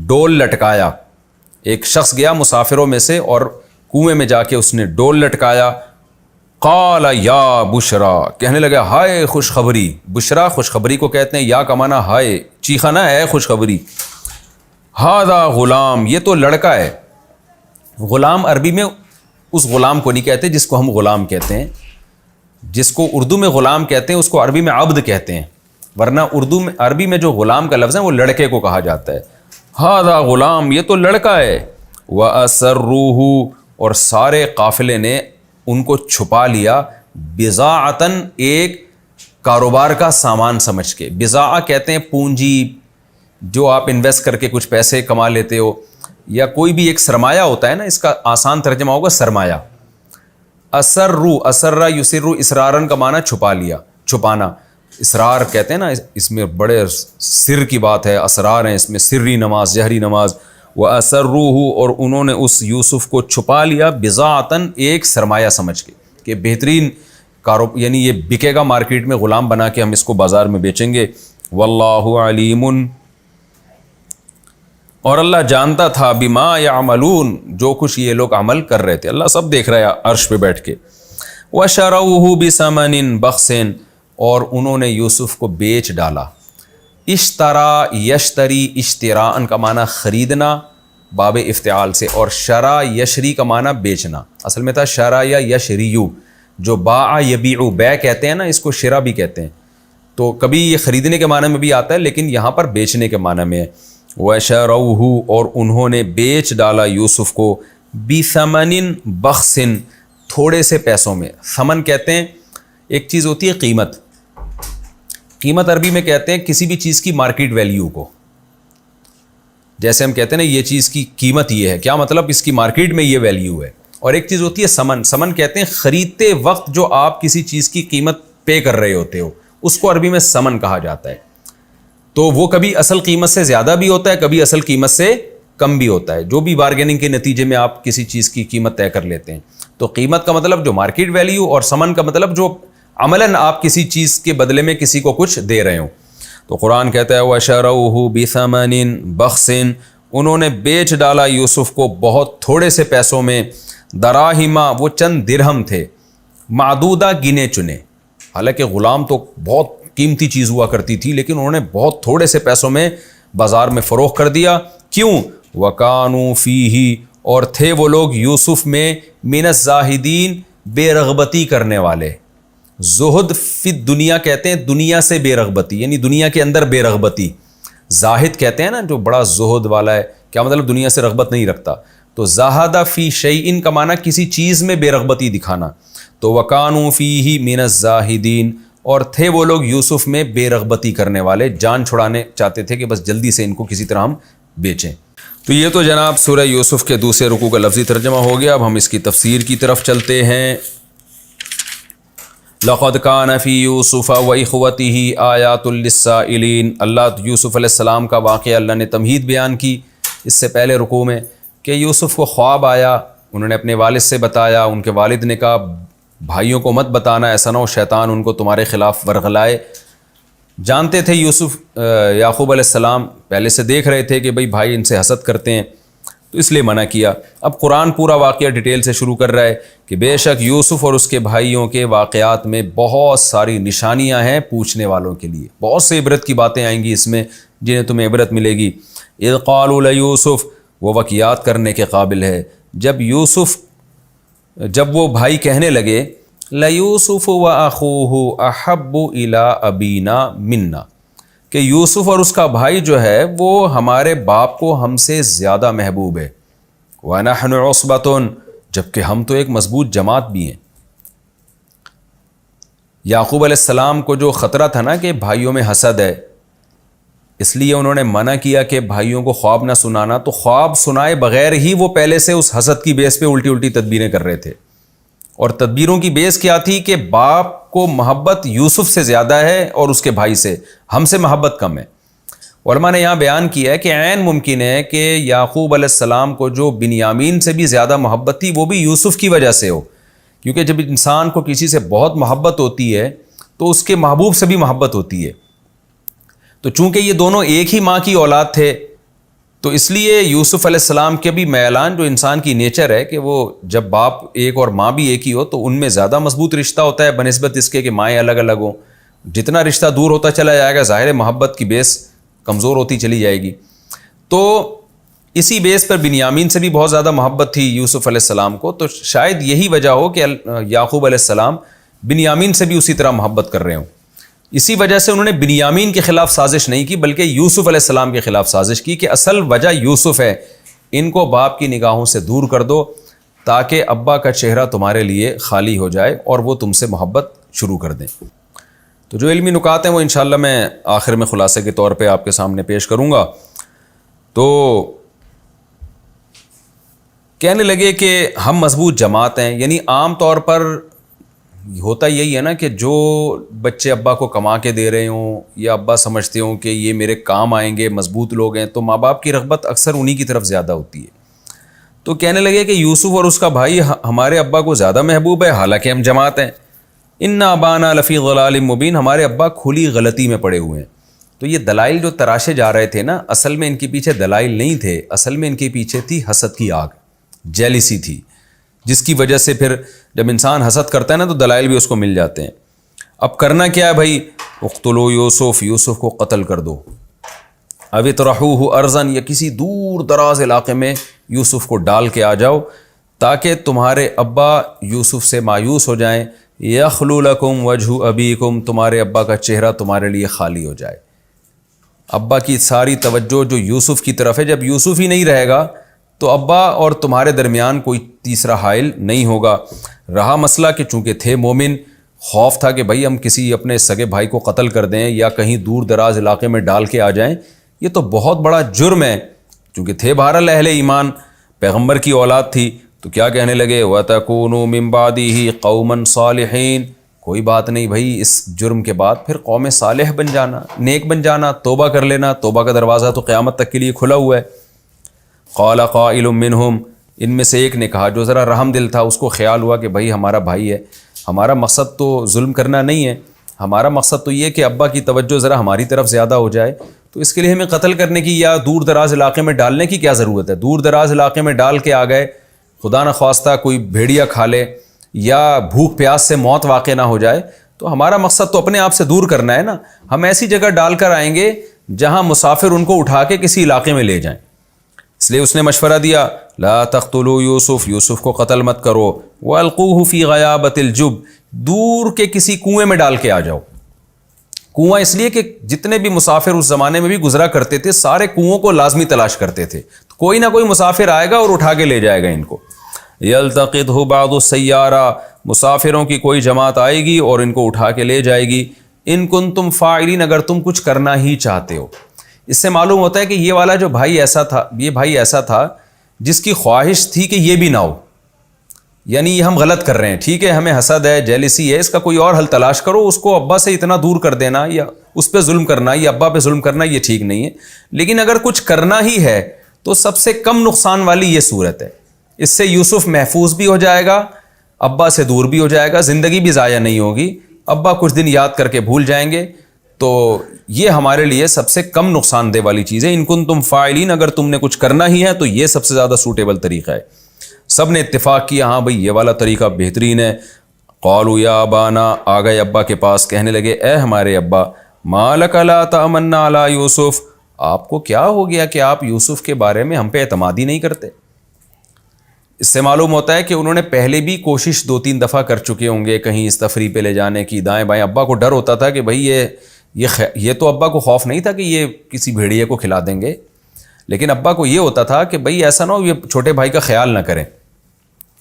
Speaker 1: ڈول لٹکایا. ایک شخص گیا مسافروں میں سے اور کنویں میں جا کے اس نے ڈول لٹکایا. قال یا بشرا, کہنے لگا ہائے خوشخبری. بشرا خوشخبری کو کہتے ہیں, یا کا معنی ہائے, چیخنا ہے خوشخبری. ھذا غلام, یہ تو لڑکا ہے. غلام عربی میں اس غلام کو نہیں کہتے جس کو ہم غلام کہتے ہیں. جس کو اردو میں غلام کہتے ہیں اس کو عربی میں عبد کہتے ہیں, ورنہ عربی میں جو غلام کا لفظ ہے وہ لڑکے کو کہا جاتا ہے. ھذا غلام, یہ تو لڑکا ہے. وَأَسَرُّوهُ, اور سارے قافلے نے ان کو چھپا لیا. بضاعتاً, ایک کاروبار کا سامان سمجھ کے. بضاعہ کہتے ہیں پونجی, جو آپ انویسٹ کر کے کچھ پیسے کما لیتے ہو, یا کوئی بھی ایک سرمایہ ہوتا ہے نا, اس کا آسان ترجمہ ہوگا سرمایہ. اسرّو, اسرّ یسرّ, اسرارن کا معنی چھپا لیا, چھپانا. اسرار کہتے ہیں نا, اس میں بڑے سر کی بات ہے, اسرار ہیں اس میں, سری نماز, جہری نماز. وَأَسَرُّوهُ, اور انہوں نے اس یوسف کو چھپا لیا. بضاعتاً, ایک سرمایہ سمجھ کے, کہ بہترین یعنی یہ بکے گا مارکیٹ میں, غلام بنا کے ہم اس کو بازار میں بیچیں گے. واللہ علیم, اور اللہ جانتا تھا. بما یعملون, جو کچھ یہ لوگ عمل کر رہے تھے, اللہ سب دیکھ رہا ہے عرش پہ بیٹھ کے. وَشَرَوْهُ بِثَمَنٍ بَخْسٍ, اور انہوں نے یوسف کو بیچ ڈالا. اشترا یشتری, اشتراء کا معنی خریدنا باب افتعال سے, اور شرا یشری کا معنی بیچنا. اصل میں تھا شرا یا یشریو, جو باع یبیع, بیع کہتے ہیں نا, اس کو شرا بھی کہتے ہیں. تو کبھی یہ خریدنے کے معنی میں بھی آتا ہے, لیکن یہاں پر بیچنے کے معنی میں ہے. وَشَرَوْهُ, اور انہوں نے بیچ ڈالا یوسف کو. بِثَمَنٍ بَخْسٍ, تھوڑے سے پیسوں میں. ثمن کہتے ہیں, ایک چیز ہوتی ہے قیمت. قیمت عربی میں کہتے ہیں کسی بھی چیز کی مارکیٹ ویلیو کو. جیسے ہم کہتے ہیں نا یہ چیز کی قیمت یہ ہے, کیا مطلب, اس کی مارکیٹ میں یہ ویلیو ہے. اور ایک چیز ہوتی ہے سمن. سمن کہتے ہیں خریدتے وقت جو آپ کسی چیز کی قیمت پے کر رہے ہوتے ہو, اس کو عربی میں سمن کہا جاتا ہے. تو وہ کبھی اصل قیمت سے زیادہ بھی ہوتا ہے, کبھی اصل قیمت سے کم بھی ہوتا ہے, جو بھی بارگیننگ کے نتیجے میں آپ کسی چیز کی قیمت طے کر لیتے ہیں. تو قیمت کا مطلب جو مارکیٹ ویلیو, اور سمن کا مطلب جو عملاً آپ کسی چیز کے بدلے میں کسی کو کچھ دے رہے ہوں. تو قرآن کہتا ہے وَشَرَوْهُ بِثَمَنٍ بَخْسٍ, انہوں نے بیچ ڈالا یوسف کو بہت تھوڑے سے پیسوں میں. دراہما, وہ چند درہم تھے. معدودہ, گنے چنے. حالانکہ غلام تو بہت قیمتی چیز ہوا کرتی تھی, لیکن انہوں نے بہت تھوڑے سے پیسوں میں بازار میں فروخت کر دیا. کیوں؟ وَكَانُوا فِيهِ, اور تھے وہ لوگ یوسف میں, من الزاہدین, بے رغبتی کرنے والے. زہد فی دنیا کہتے ہیں دنیا سے بے رغبتی, یعنی دنیا کے اندر بے رغبتی. زاہد کہتے ہیں نا جو بڑا زہد والا ہے, کیا مطلب دنیا سے رغبت نہیں رکھتا. تو زاہدہ فی شیئن کا معنی کسی چیز میں بے رغبتی دکھانا. تو وَكَانُوا فِيهِ مِنَ الزَّاهِدِينَ, اور تھے وہ لوگ یوسف میں بے رغبتی کرنے والے, جان چھڑانے چاہتے تھے کہ بس جلدی سے ان کو کسی طرح ہم بیچیں. تو یہ تو جناب سورہ یوسف کے دوسرے رکوع کا لفظی ترجمہ ہو گیا. اب ہم اس کی تفسیر کی طرف چلتے ہیں. لَقَدْ كَانَ فِي يُوسُفَ وَإِخْوَتِهِ آيَاتٌ لِلسَّائِلِينَ. اللہ یوسف علیہ السلام کا واقعہ اللہ نے تمہید بیان کی اس سے پہلے رکوع میں, کہ یوسف کو خواب آیا, انہوں نے اپنے والد سے بتایا, ان کے والد نے کہا بھائیوں کو مت بتانا, ایسا نہ ہو شیطان ان کو تمہارے خلاف ورغلائے. جانتے تھے یوسف یعقوب علیہ السلام پہلے سے دیکھ رہے تھے کہ بھئی بھائی ان سے حسد کرتے ہیں، تو اس لیے منع کیا۔ اب قرآن پورا واقعہ ڈیٹیل سے شروع کر رہا ہے کہ بے شک یوسف اور اس کے بھائیوں کے واقعات میں بہت ساری نشانیاں ہیں پوچھنے والوں کے لیے، بہت سے عبرت کی باتیں آئیں گی اس میں جنہیں تمہیں عبرت ملے گی۔ اذ قالوا لیوسف، وہ وقت یاد کرنے کے قابل ہے جب وہ بھائی کہنے لگے لیوسف واخوہ احب الی ابینا منا، کہ یوسف اور اس کا بھائی جو ہے وہ ہمارے باپ کو ہم سے زیادہ محبوب ہے۔ وَنَحْنُ عُصْبَةٌ، جبکہ ہم تو ایک مضبوط جماعت بھی ہیں۔ یعقوب علیہ السلام کو جو خطرہ تھا نا کہ بھائیوں میں حسد ہے، اس لیے انہوں نے منع کیا کہ بھائیوں کو خواب نہ سنانا، تو خواب سنائے بغیر ہی وہ پہلے سے اس حسد کی بیس پہ الٹی الٹی تدبیریں کر رہے تھے۔ اور تدبیروں کی بیس کیا تھی کہ باپ کو محبت یوسف سے زیادہ ہے اور اس کے بھائی سے، ہم سے محبت کم ہے۔ علماء نے یہاں بیان کیا ہے کہ عین ممکن ہے کہ یعقوب علیہ السلام کو جو بنیامین سے بھی زیادہ محبت تھی وہ بھی یوسف کی وجہ سے ہو، کیونکہ جب انسان کو کسی سے بہت محبت ہوتی ہے تو اس کے محبوب سے بھی محبت ہوتی ہے۔ تو چونکہ یہ دونوں ایک ہی ماں کی اولاد تھے تو اس لیے یوسف علیہ السلام کے بھی میلان، جو انسان کی نیچر ہے کہ وہ جب باپ ایک اور ماں بھی ایک ہی ہو تو ان میں زیادہ مضبوط رشتہ ہوتا ہے بنسبت اس کے کہ مائیں الگ الگ ہوں۔ جتنا رشتہ دور ہوتا چلا جائے گا ظاہر محبت کی بیس کمزور ہوتی چلی جائے گی۔ تو اسی بیس پر بنیامین سے بھی بہت زیادہ محبت تھی یوسف علیہ السلام کو، تو شاید یہی وجہ ہو کہ یعقوب علیہ السلام بنیامین سے بھی اسی طرح محبت کر رہے ہوں۔ اسی وجہ سے انہوں نے بنیامین کے خلاف سازش نہیں کی بلکہ یوسف علیہ السلام کے خلاف سازش کی کہ اصل وجہ یوسف ہے، ان کو باپ کی نگاہوں سے دور کر دو تاکہ ابا کا چہرہ تمہارے لیے خالی ہو جائے اور وہ تم سے محبت شروع کر دیں۔ تو جو علمی نکات ہیں وہ انشاءاللہ میں آخر میں خلاصے کے طور پہ آپ کے سامنے پیش کروں گا۔ تو کہنے لگے کہ ہم مضبوط جماعت ہیں، یعنی عام طور پر ہوتا یہی ہے نا کہ جو بچے ابا کو کما کے دے رہے ہوں یا ابا سمجھتے ہوں کہ یہ میرے کام آئیں گے، مضبوط لوگ ہیں، تو ماں باپ کی رغبت اکثر انہی کی طرف زیادہ ہوتی ہے۔ تو کہنے لگے کہ یوسف اور اس کا بھائی ہمارے ابا کو زیادہ محبوب ہے حالانکہ ہم جماعت ہیں۔ انا ابانا لفی ضلال مبین، ہمارے ابا کھلی غلطی میں پڑے ہوئے ہیں۔ تو یہ دلائل جو تراشے جا رہے تھے نا، اصل میں ان کے پیچھے دلائل نہیں تھے، اصل میں ان کے پیچھے تھی حسد کی آگ، جیلیسی تھی، جس کی وجہ سے پھر جب انسان حسد کرتا ہے نا تو دلائل بھی اس کو مل جاتے ہیں۔ اب کرنا کیا ہے بھائی؟ اقتلوا یوسف، یوسف کو قتل کر دو، او اطرحوہ ارضا، یا کسی دور دراز علاقے میں یوسف کو ڈال کے آ جاؤ تاکہ تمہارے ابا یوسف سے مایوس ہو جائیں، یخلو لکم وجہ ابیکم، تمہارے ابا کا چہرہ تمہارے لیے خالی ہو جائے۔ ابا کی ساری توجہ جو یوسف کی طرف ہے، جب یوسف ہی نہیں رہے گا تو ابا اور تمہارے درمیان کوئی تیسرا حائل نہیں ہوگا۔ رہا مسئلہ کہ چونکہ تھے مومن، خوف تھا کہ بھائی ہم کسی اپنے سگے بھائی کو قتل کر دیں یا کہیں دور دراز علاقے میں ڈال کے آ جائیں، یہ تو بہت بڑا جرم ہے۔ چونکہ تھے بہرحال اہل ایمان، پیغمبر کی اولاد تھی، تو کیا کہنے لگے؟ وَتَكُونُوا مِن بَعْدِهِ قَوْمًا صَالِحِينَ، کوئی بات نہیں بھائی، اس جرم کے بعد پھر قوم صالح بن جانا، نیک بن جانا، توبہ کر لینا، توبہ کا دروازہ تو قیامت تک کے لیے کھلا ہوا ہے۔ قال قائل منہم، ان میں سے ایک نے کہا جو ذرا رحم دل تھا، اس کو خیال ہوا کہ بھائی ہمارا بھائی ہے، ہمارا مقصد تو ظلم کرنا نہیں ہے، ہمارا مقصد تو یہ کہ ابا کی توجہ ذرا ہماری طرف زیادہ ہو جائے، تو اس کے لیے ہمیں قتل کرنے کی یا دور دراز علاقے میں ڈالنے کی کیا ضرورت ہے؟ دور دراز علاقے میں ڈال کے آ گئے، خدا نخواستہ کوئی بھیڑیا کھا لے یا بھوک پیاس سے موت واقع نہ ہو جائے، تو ہمارا مقصد تو اپنے آپ سے دور کرنا ہے نا۔ ہم ایسی جگہ ڈال کر آئیں گے جہاں مسافر ان کو اٹھا کے کسی علاقے میں لے جائیں۔ اس لیے اس نے مشورہ دیا، لا تقتلوا یوسف، یوسف کو قتل مت کرو، والقوہ فی غیابۃ الجب، دور کے کسی کنویں میں ڈال کے آ جاؤ۔ کنواں اس لیے کہ جتنے بھی مسافر اس زمانے میں بھی گزرا کرتے تھے سارے کنووں کو لازمی تلاش کرتے تھے، تو کوئی نہ کوئی مسافر آئے گا اور اٹھا کے لے جائے گا ان کو۔ یلتقطہ بعض السیارہ، مسافروں کی کوئی جماعت آئے گی اور ان کو اٹھا کے لے جائے گی۔ ان کنتم فاعلین، اگر تم کچھ کرنا ہی چاہتے ہو۔ اس سے معلوم ہوتا ہے کہ یہ والا جو بھائی ایسا تھا، یہ بھائی ایسا تھا جس کی خواہش تھی کہ یہ بھی نہ ہو، یعنی یہ ہم غلط کر رہے ہیں، ٹھیک ہے ہمیں حسد ہے، جیلسی ہے، اس کا کوئی اور حل تلاش کرو، اس کو ابا سے اتنا دور کر دینا یا اس پہ ظلم کرنا یا ابا پہ ظلم کرنا یہ ٹھیک نہیں ہے۔ لیکن اگر کچھ کرنا ہی ہے تو سب سے کم نقصان والی یہ صورت ہے، اس سے یوسف محفوظ بھی ہو جائے گا، ابا سے دور بھی ہو جائے گا، زندگی بھی ضائع نہیں ہوگی، ابا کچھ دن یاد کر کے بھول جائیں گے، تو یہ ہمارے لیے سب سے کم نقصان دہ والی چیز ہے. ان کنتم فاعلین, اگر تم نے کچھ کرنا ہی ہے تو یہ سب سے زیادہ سوٹیبل طریقہ ہے. سب نے اتفاق کیا ہاں بھئی یہ والا طریقہ بہترین ہے. قالوا یا ابانا, آ گئے ابا کے پاس, کہنے لگے اے ہمارے ابا, ما لک لا تأمنا علی یوسف, آپ کو کیا ہو گیا کہ آپ یوسف کے بارے میں ہم پہ اعتماد ہی نہیں کرتے. اس سے معلوم ہوتا ہے کہ انہوں نے پہلے بھی کوشش 2-3 دفعہ کر چکے ہوں گے کہیں اس تفریح پہ لے جانے کی, دائیں بائیں. ابا کو ڈر ہوتا تھا کہ بھئی یہ تو ابا کو خوف نہیں تھا کہ یہ کسی بھیڑیے کو کھلا دیں گے, لیکن ابا کو یہ ہوتا تھا کہ بھئی ایسا نہ ہو یہ چھوٹے بھائی کا خیال نہ کریں.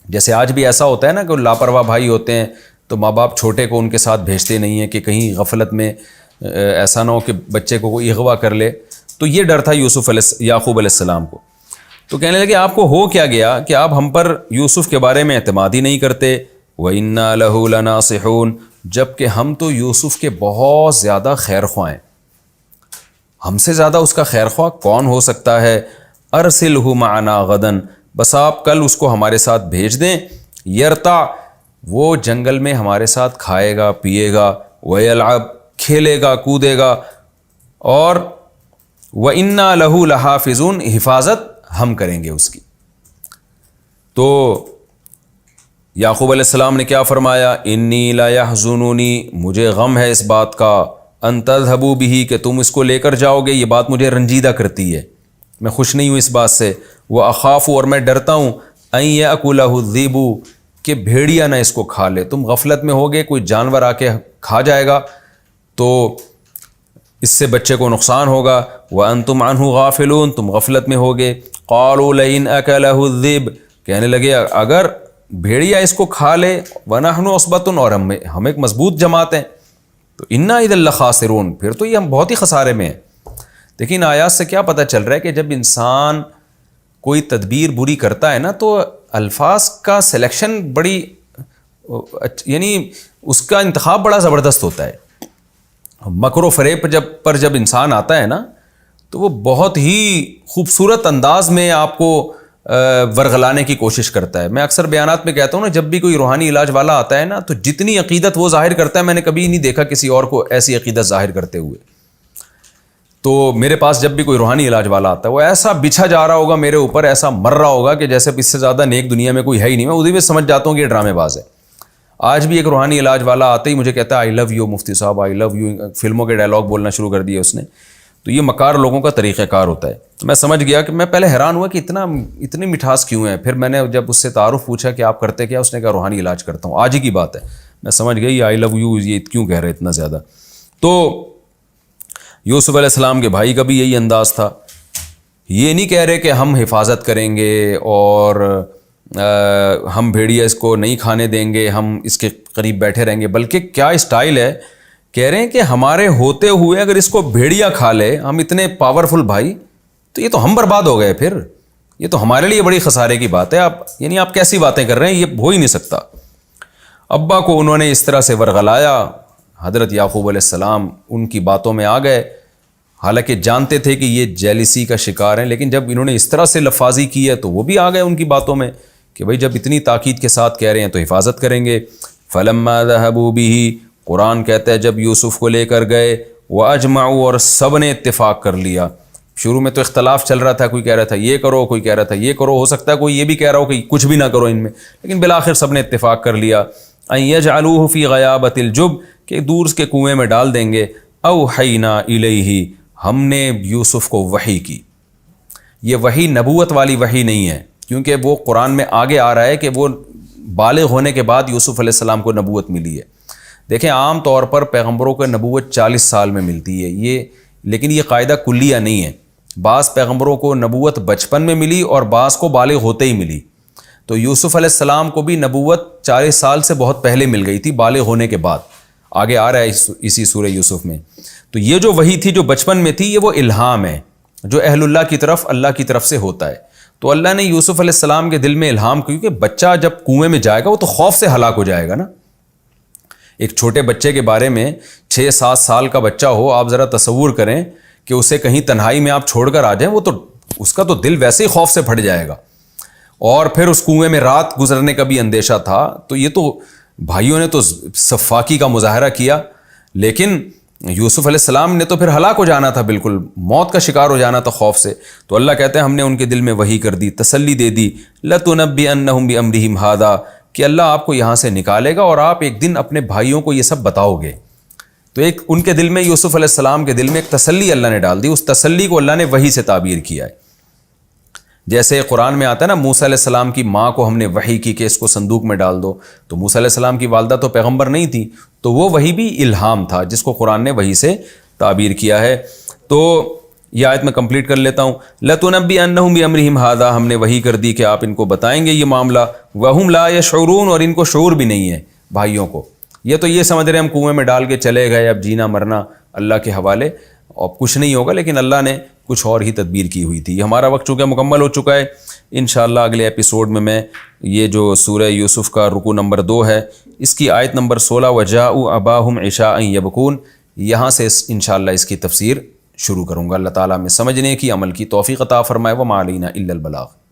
Speaker 1: جیسے آج بھی ایسا ہوتا ہے نا کہ لاپرواہ بھائی ہوتے ہیں تو ماں باپ چھوٹے کو ان کے ساتھ بھیجتے نہیں ہیں کہ کہیں غفلت میں ایسا نہ ہو کہ بچے کو کوئی اغوا کر لے. تو یہ ڈر تھا یعقوب علیہ السلام کو. تو کہنے لگے آپ کو ہو کیا گیا کہ آپ ہم پر یوسف کے بارے میں اعتماد ہی نہیں کرتے. وَإِنَّا لَهُ لَنَاصِحُونَ, جب کہ ہم تو یوسف کے بہت زیادہ خیر خواہ ہیں. ہم سے زیادہ اس کا خیر خواہ کون ہو سکتا ہے. أَرْسِلْهُ مَعَنَا غَدًا, بس آپ کل اس کو ہمارے ساتھ بھیج دیں. یرتع, وہ جنگل میں ہمارے ساتھ کھائے گا پیے گا. وَيَلْعَبْ, کھیلے گا کودے گا. اور وَإِنَّا لَهُ لَحَافِظُونَ, حفاظت ہم کریں گے اس کی. تو یعقوب علیہ السلام نے کیا فرمایا, انی لا یحزنونی, مجھے غم ہے اس بات کا, ان تذهبوا به, کہ تم اس کو لے کر جاؤ گے, یہ بات مجھے رنجیدہ کرتی ہے, میں خوش نہیں ہوں اس بات سے. واخاف, اور میں ڈرتا ہوں, ان یاکلہ الذئب, کہ بھیڑیا نہ اس کو کھا لے. تم غفلت میں ہوگے, کوئی جانور آ کے کھا جائے گا تو اس سے بچے کو نقصان ہوگا. وانتم عنہ غافلون, تم غفلت میں ہوگے. قالوا لئن اکلہ الذئب, کہنے لگے اگر بھیڑیا اس کو کھا لے, ونحن عصبۃ, اور ہم ایک مضبوط جماعت ہیں, تو انا اذا لخاسرون, پھر تو یہ ہم بہت ہی خسارے میں ہیں. لیکن آیات سے کیا پتہ چل رہا ہے کہ جب انسان کوئی تدبیر بری کرتا ہے نا تو الفاظ کا سلیکشن بڑی, یعنی اس کا انتخاب بڑا زبردست ہوتا ہے. مکر و فریب جب انسان آتا ہے نا تو وہ بہت ہی خوبصورت انداز میں آپ کو ورغلانے کی کوشش کرتا ہے. میں اکثر بیانات میں کہتا ہوں نا, جب بھی کوئی روحانی علاج والا آتا ہے نا تو جتنی عقیدت وہ ظاہر کرتا ہے, میں نے کبھی نہیں دیکھا کسی اور کو ایسی عقیدت ظاہر کرتے ہوئے. تو میرے پاس جب بھی کوئی روحانی علاج والا آتا ہے وہ ایسا بچھا جا رہا ہوگا میرے اوپر, ایسا مر رہا ہوگا کہ جیسے اس سے زیادہ نیک دنیا میں کوئی ہے ہی نہیں. میں اسی میں سمجھ جاتا ہوں کہ یہ ڈرامے باز ہے. آج بھی ایک روحانی علاج والا آتے ہی مجھے کہتا ہے آئی لو یو مفتی صاحب, آئی لو یو, فلموں کے ڈائلاگ بولنا شروع کر دیے اس نے. تو یہ مکار لوگوں کا طریقہ کار ہوتا ہے. میں سمجھ گیا کہ میں پہلے حیران ہوا کہ اتنی مٹھاس کیوں ہے. پھر میں نے جب اس سے تعارف پوچھا کہ آپ کرتے کیا, اس نے کہا روحانی علاج کرتا ہوں. آج ہی کی بات ہے, میں سمجھ گئی آئی لو یو یہ کیوں کہہ رہے اتنا زیادہ. تو یوسف علیہ السلام کے بھائی کا بھی یہی انداز تھا. یہ نہیں کہہ رہے کہ ہم حفاظت کریں گے اور ہم بھیڑیا اس کو نہیں کھانے دیں گے, ہم اس کے قریب بیٹھے رہیں گے, بلکہ کیا اسٹائل ہے, کہہ رہے ہیں کہ ہمارے ہوتے ہوئے اگر اس کو بھیڑیا کھا لے, ہم اتنے پاورفل بھائی, تو یہ تو ہم برباد ہو گئے. پھر یہ تو ہمارے لیے بڑی خسارے کی بات ہے. آپ کیسی باتیں کر رہے ہیں, یہ ہو ہی نہیں سکتا. ابا کو انہوں نے اس طرح سے ورغلایا. حضرت یعقوب علیہ السلام ان کی باتوں میں آ گئے, حالانکہ جانتے تھے کہ یہ جیلسی کا شکار ہیں, لیکن جب انہوں نے اس طرح سے لفاظی کی ہے تو وہ بھی آ گئے ان کی باتوں میں کہ بھئی جب اتنی تاکید کے ساتھ کہہ رہے ہیں تو حفاظت کریں گے. فلما ذهبوا به, قرآن کہتا ہے جب یوسف کو لے کر گئے, واجمعوا, اور سب نے اتفاق کر لیا. شروع میں تو اختلاف چل رہا تھا, کوئی کہہ رہا تھا یہ کرو, کوئی کہہ رہا تھا یہ کرو, ہو سکتا ہے کوئی یہ بھی کہہ رہا ہو کہ کچھ بھی نہ کرو ان میں, لیکن بالآخر سب نے اتفاق کر لیا. ان یجعلوه فی غیابۃ الجب, کہ دور کے کنویں میں ڈال دیں گے. اوحینا الیہ, ہم نے یوسف کو وحی کی. یہ وحی نبوت والی وحی نہیں ہے, کیونکہ وہ قرآن میں آگے آ رہا ہے کہ وہ بالغ ہونے کے بعد یوسف علیہ السلام کو نبوت ملی ہے. دیکھیں عام طور پر پیغمبروں کو نبوت 40 سال میں ملتی ہے, لیکن یہ قاعدہ کلیہ نہیں ہے. بعض پیغمبروں کو نبوت بچپن میں ملی اور بعض کو بالغ ہوتے ہی ملی. تو یوسف علیہ السلام کو بھی نبوت 40 سال سے بہت پہلے مل گئی تھی, بالغ ہونے کے بعد. آگے آ رہا ہے اسی سورہ یوسف میں. تو یہ جو وحی تھی جو بچپن میں تھی, یہ وہ الہام ہے جو اہل اللہ کی طرف سے ہوتا ہے. تو اللہ نے یوسف علیہ السلام کے دل میں الہام, کیونکہ بچہ جب کنویں میں جائے گا وہ تو خوف سے ہلاک ہو جائے گا نا. ایک چھوٹے بچے کے بارے میں 6-7 سال کا بچہ ہو, آپ ذرا تصور کریں کہ اسے کہیں تنہائی میں آپ چھوڑ کر آ جائیں, وہ تو اس کا تو دل ویسے ہی خوف سے پھٹ جائے گا. اور پھر اس کنویں میں رات گزرنے کا بھی اندیشہ تھا. تو یہ تو بھائیوں نے تو سفاکی کا مظاہرہ کیا, لیکن یوسف علیہ السلام نے تو پھر ہلاک ہو جانا تھا، بالکل موت کا شکار ہو جانا تھا خوف سے. تو اللہ کہتے ہیں ہم نے ان کے دل میں وحی کر دی، تسلی دے دی، لَتُنَبِّئَنَّهُم بِأَمْرِهِمْ هَٰذَا، کہ اللہ آپ کو یہاں سے نکالے گا اور آپ ایک دن اپنے بھائیوں کو یہ سب بتاؤ گے. تو ایک ان کے دل میں، یوسف علیہ السلام کے دل میں ایک تسلی اللہ نے ڈال دی. اس تسلی کو اللہ نے وحی سے تعبیر کیا ہے. جیسے قرآن میں آتا ہے نا، موسیٰ علیہ السلام کی ماں کو ہم نے وحی کی کہ اس کو صندوق میں ڈال دو. تو موسیٰ علیہ السلام کی والدہ تو پیغمبر نہیں تھی، تو وہ وحی بھی الہام تھا جس کو قرآن نے وحی سے تعبیر کیا ہے. تو یہ آیت میں کمپلیٹ کر لیتا ہوں. لَتُنَبِّئَنَّهُم بِأَمْرِهِمْ هَٰذَا، ہم نے وحی کر دی کہ آپ ان کو بتائیں گے یہ معاملہ. وَهُمْ لَا يَشْعُرُونَ، اور ان کو شعور بھی نہیں ہے بھائیوں کو. یہ تو یہ سمجھ رہے ہیں ہم کنویں میں ڈال کے چلے گئے، اب جینا مرنا اللہ کے حوالے، اور کچھ نہیں ہوگا. لیکن اللہ نے کچھ اور ہی تدبیر کی ہوئی تھی. ہمارا وقت چونکہ مکمل ہو چکا ہے. انشاءاللہ اگلے ایپیسوڈ میں یہ جو سورہ یوسف کا رکوع نمبر 2 ہے، اس کی آیت نمبر 16 وَجَاءُوا أَبَاهُمْ عِشَاءً يَبْكُونَ، یہاں سے انشاءاللہ اس کی تفسیر شروع کروں گا. اللہ تعالیٰ میں سمجھنے کی، عمل کی توفیق عطا فرمائے. وَمَا عَلَيْنَا إِلَّا الْبَلَاغُ.